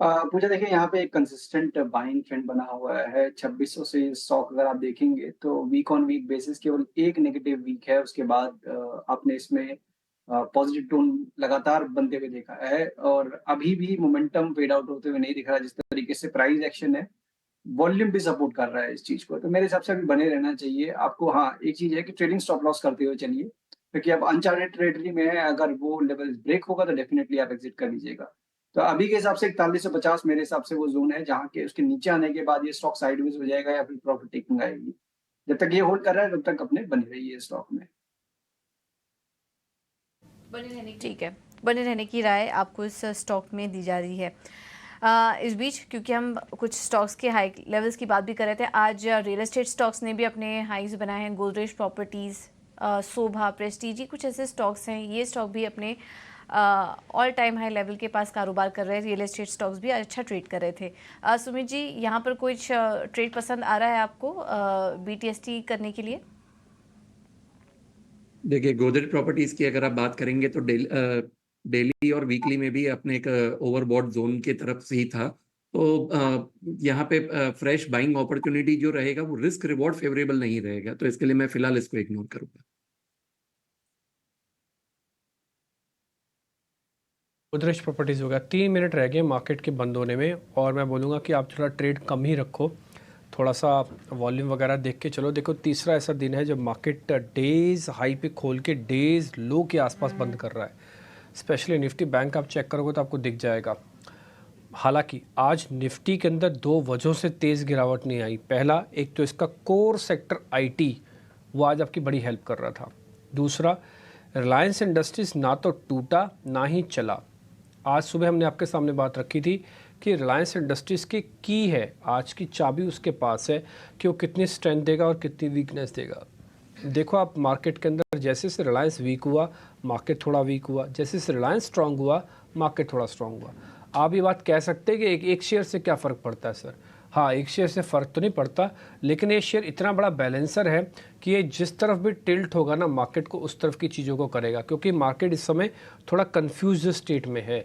पूजा देखिए, यहाँ पे एक कंसिस्टेंट बाइंग ट्रेंड बना हुआ है। 2600 से स्टॉक अगर आप देखेंगे तो वीक ऑन वीक बेसिस केवल एक नेगेटिव वीक है, उसके बाद आपने इसमें पॉजिटिव टोन लगातार बनते हुए देखा है और अभी भी मोमेंटम फेड आउट होते हुए नहीं दिख रहा। जिस तरीके से प्राइस एक्शन है, वॉल्यूम भी सपोर्ट कर रहा है इस चीज को, तो मेरे हिसाब से अभी बने रहना चाहिए आपको। हाँ, एक चीज है कि ट्रेडिंग स्टॉप लॉस करते हुए चलिए, क्योंकि अब अनचार्टेड टेरिटरी में है। अगर वो लेवल ब्रेक होगा तो डेफिनेटली आप एग्जिट कर लीजिएगा। तो अभी के हिसाब से 4150 मेरे हिसाब से वो जोन है जहाँ के उसके नीचे आने के बाद ये स्टॉक साइडवेज हो जाएगा या फिर प्रॉफिट टेकिंग आएगी। जब तक ये होल्ड कर रहा है तब तक अपने बने रहिए स्टॉक में। ठीक है, बने रहने की राय आपको इस स्टॉक में दी जा रही है। इस बीच क्योंकि हम कुछ स्टॉक्स के हाई लेवल्स की बात भी कर रहे थे, आज रियल एस्टेट स्टॉक्स ने भी अपने हाईज बनाए हैं। गोदरेज प्रॉपर्टीज़, शोभा, प्रेस्टीजी, कुछ ऐसे स्टॉक्स हैं। ये स्टॉक भी अपने ऑल टाइम हाई लेवल के पास कारोबार कर रहे हैं। रियल एस्टेट स्टॉक्स भी अच्छा ट्रेड कर रहे थे। सुमित जी, यहाँ पर कुछ ट्रेड पसंद आ रहा है आपको BTST करने के लिए? देखिए, गोदरेज प्रॉपर्टीज की अगर आप बात करेंगे तो डेली और वीकली में भी अपने एक ओवरबॉट जोन की तरफ से ही था। तो यहाँ पे फ्रेश बाइंग अपॉर्चुनिटी जो रहेगा वो रिस्क रिवॉर्ड फेवरेबल नहीं रहेगा, तो इसके लिए मैं फिलहाल इसको इग्नोर करूंगा। गोदरेज प्रॉपर्टीज़ हो गया। 3 मिनट रह गए मार्केट के बंद होने में और मैं बोलूँगा कि आप थोड़ा ट्रेड कम ही रखो, थोड़ा सा वॉल्यूम वगैरह देख के चलो। देखो, तीसरा ऐसा दिन है जब मार्केट डेज हाई पे खोल के डेज लो के आसपास बंद कर रहा है। स्पेशली निफ्टी बैंक आप चेक करोगे तो आपको दिख जाएगा। हालांकि आज निफ्टी के अंदर 2 वजहों से तेज़ गिरावट नहीं आई। पहला, एक तो इसका कोर सेक्टर IT वो आज आपकी बड़ी हेल्प कर रहा था। दूसरा, रिलायंस इंडस्ट्रीज़ ना तो टूटा ना ही चला। आज सुबह हमने आपके सामने बात रखी थी कि रिलायंस इंडस्ट्रीज़ की है, आज की चाबी उसके पास है कि वो कितनी स्ट्रेंथ देगा और कितनी वीकनेस देगा। देखो, आप मार्केट के अंदर जैसे से रिलायंस वीक हुआ मार्केट थोड़ा वीक हुआ, जैसे से रिलायंस स्ट्रांग हुआ मार्केट थोड़ा स्ट्रांग हुआ। आप ये बात कह सकते हैं कि एक शेयर से क्या फ़र्क पड़ता है सर? हाँ, एक शेयर से फ़र्क तो नहीं पड़ता, लेकिन ये शेयर इतना बड़ा बैलेंसर है कि ये जिस तरफ भी टिल्ट होगा ना मार्केट को, उस तरफ की चीज़ों को करेगा। क्योंकि मार्केट इस समय थोड़ा कन्फ्यूज स्टेट में है।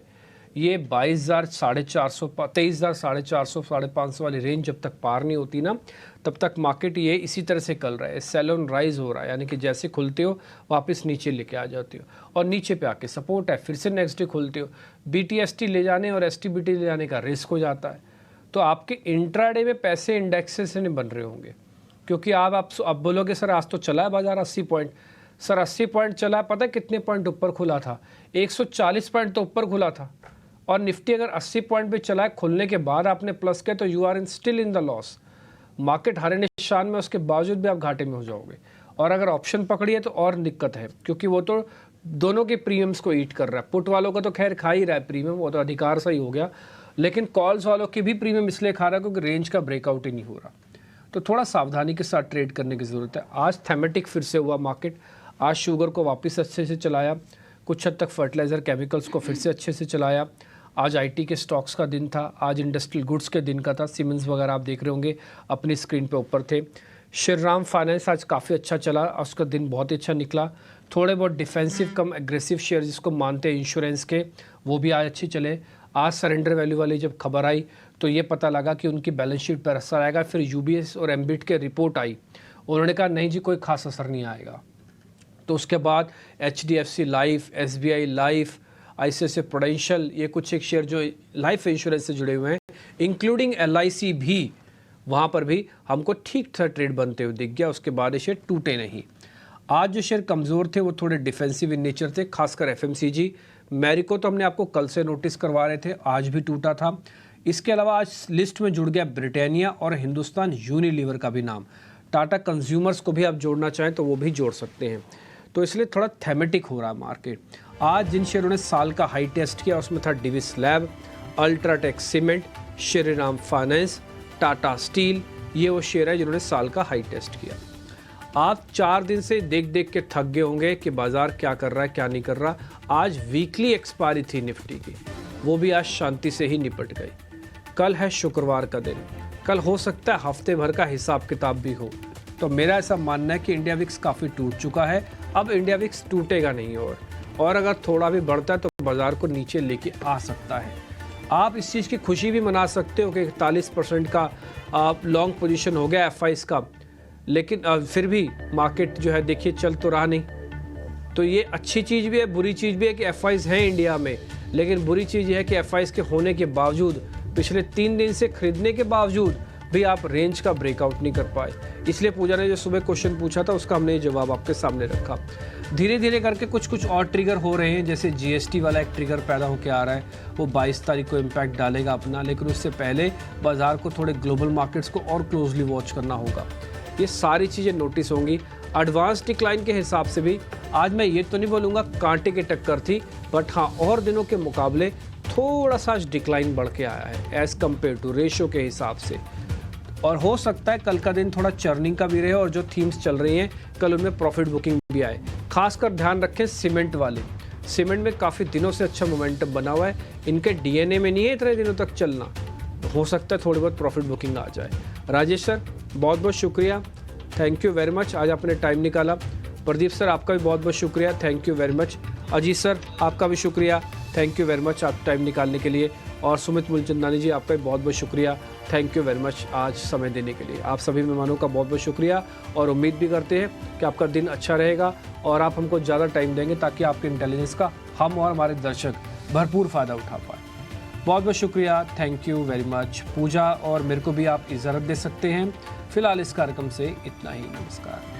ये 22,000, 450, 23,000, 450, 550 वाली रेंज जब तक पार नहीं होती ना, तब तक मार्केट ये इसी तरह से चल रहा है। सेल ऑन राइज हो रहा है, यानी कि जैसे खुलते हो वापस नीचे लेके आ जाते हो और नीचे पे आके सपोर्ट है, फिर से नेक्स्ट डे खुलते हो। BTST ले जाने और STBT ले जाने का रिस्क हो जाता है। तो आपके इंट्राडे में पैसे इंडेक्सेस से नहीं बन रहे होंगे, क्योंकि आप बोलोगे सर आज तो चला है बाजार 80 पॉइंट। सर 80 पॉइंट चला है, पता है कितने पॉइंट ऊपर खुला था? 140 पॉइंट तो ऊपर खुला था। और निफ्टी अगर 80 पॉइंट पे चला है, खुलने के बाद आपने प्लस किया तो you are still in the loss. Market हरे निशान में, उसके बावजूद भी आप घाटे में हो जाओगे। और अगर ऑप्शन पकड़ी है तो और दिक्कत है, क्योंकि वो तो दोनों के प्रीमियम्स को ईट कर रहा है। पुट वालों का तो खैर खा ही रहा है प्रीमियम, वो तो अधिकार सा ही हो गया, लेकिन कॉल्स वालों की भी प्रीमियम इसलिए खा रहा है क्योंकि रेंज का ब्रेकआउट ही नहीं हो रहा। तो थोड़ा सावधानी के साथ ट्रेड करने की ज़रूरत है। आज थेमेटिक फिर से हुआ मार्केट। आज शुगर को वापस अच्छे से चलाया, कुछ हद तक फर्टिलाइज़र केमिकल्स को फिर से अच्छे से चलाया। आज IT के स्टॉक्स का दिन था, आज इंडस्ट्रियल गुड्स के दिन का था। सीमेंस वगैरह आप देख रहे होंगे अपनी स्क्रीन पे ऊपर थे। श्रीराम फाइनेंस आज काफ़ी अच्छा चला, उसका दिन बहुत ही अच्छा निकला। थोड़े बहुत डिफेंसिव कम एग्रेसिव शेयर जिसको मानते हैं इंश्योरेंस के, वो भी आज अच्छे चले। आज सरेंडर वैल्यू वाली जब खबर आई तो ये पता लगा कि उनकी बैलेंस शीट पर असर आएगा। फिर UBS और एम्बिट के रिपोर्ट आई, उन्होंने कहा नहीं जी कोई खास असर नहीं आएगा। तो उसके बाद HDFC life, SBI life, ICICI prudential, ये कुछ एक शेयर जो लाइफ इंश्योरेंस से जुड़े हुए हैं, इंक्लूडिंग LIC भी, वहाँ पर भी हमको ठीक ठाक ट्रेड बनते हुए दिख गया। उसके बाद ये शेयर टूटे नहीं। आज जो शेयर कमज़ोर थे वो थोड़े डिफेंसिव इन नेचर थे, खासकर FMCG। मैरिको तो हमने आपको कल से नोटिस करवा रहे थे, आज भी टूटा था। इसके अलावा आज लिस्ट में जुड़ गया ब्रिटानिया और हिंदुस्तान यूनिलीवर का भी नाम। टाटा कंज्यूमर्स को भी आप जोड़ना चाहें तो वो भी जोड़ सकते हैं। तो इसलिए थोड़ा थेमेटिक हो रहा है मार्केट। आज जिन शेयरों ने साल का हाई टेस्ट किया उसमें था Divi's lab, UltraTech cement, Shriram finance, Tata steel. ये वो शेयर है जिन्होंने साल का हाई टेस्ट किया। आप 4 दिन से देख देख के थक गए होंगे कि बाजार क्या कर रहा है क्या नहीं कर रहा। आज वीकली एक्सपायरी थी निफ्टी की, वो भी आज शांति से ही निपट गई। कल है शुक्रवार का दिन, कल हो सकता है हफ्ते भर का हिसाब किताब भी हो। तो मेरा ऐसा मानना है कि इंडिया विक्स काफ़ी टूट चुका है, अब इंडिया विक्स टूटेगा नहीं और अगर थोड़ा भी बढ़ता है तो बाजार को नीचे लेके आ सकता है। आप इस चीज़ की खुशी भी मना सकते हो कि 41% का लॉन्ग पोजीशन हो गया FIs का, लेकिन फिर भी मार्केट जो है देखिए चल तो रहा नहीं। तो ये अच्छी चीज़ भी है, बुरी चीज़ भी है कि FIs हैं इंडिया में, लेकिन बुरी चीज़ ये है कि FIs के होने के बावजूद, पिछले 3 दिन से खरीदने के बावजूद भी आप रेंज का ब्रेकआउट नहीं कर पाए। इसलिए पूजा ने जो सुबह क्वेश्चन पूछा था उसका हमने ये जवाब आपके सामने रखा। धीरे धीरे करके कुछ और ट्रिगर हो रहे हैं, जैसे GST वाला एक ट्रिगर पैदा होकर आ रहा है, वो 22 तारीख को इम्पैक्ट डालेगा अपना, लेकिन उससे पहले बाजार को थोड़े ग्लोबल मार्केट्स को और क्लोजली वॉच करना होगा। ये सारी चीज़ें नोटिस होंगी। एडवांस डिक्लाइन के हिसाब से भी आज मैं ये तो नहीं बोलूँगा कांटे की टक्कर थी, बट हाँ और दिनों के मुकाबले थोड़ा सा डिक्लाइन बढ़ के आया है एज़ कम्पेयर टू रेशो के हिसाब से। और हो सकता है कल का दिन थोड़ा चर्निंग का भी रहे और जो थीम्स चल रही हैं कल उनमें प्रॉफिट बुकिंग भी आए। खासकर ध्यान रखें सीमेंट वाले, सीमेंट में काफ़ी दिनों से अच्छा मोमेंटम बना हुआ है, इनके DNA में नहीं है इतने दिनों तक चलना, हो सकता है थोड़ी बहुत प्रॉफिट बुकिंग आ जाए। राजेश सर बहुत बहुत शुक्रिया, थैंक यू वेरी मच, आज आपने टाइम निकाला। प्रदीप सर आपका भी बहुत बहुत शुक्रिया, thank you very much. Ajit sir आपका भी शुक्रिया, थैंक यू वेरी मच आप टाइम निकालने के लिए। और सुमित मूलचंदानी जी आपका भी बहुत बहुत शुक्रिया, थैंक यू वेरी मच आज समय देने के लिए। आप सभी मेहमानों का बहुत बहुत शुक्रिया और उम्मीद भी करते हैं कि आपका दिन अच्छा रहेगा और आप हमको ज़्यादा टाइम देंगे ताकि आपके इंटेलिजेंस का हम और हमारे दर्शक भरपूर फ़ायदा उठा पाए। बहुत बहुत शुक्रिया, थैंक यू वेरी मच। पूजा और मेरे को भी आप इजाज़त दे सकते हैं। फिलहाल इस कार्यक्रम से इतना ही, नमस्कार।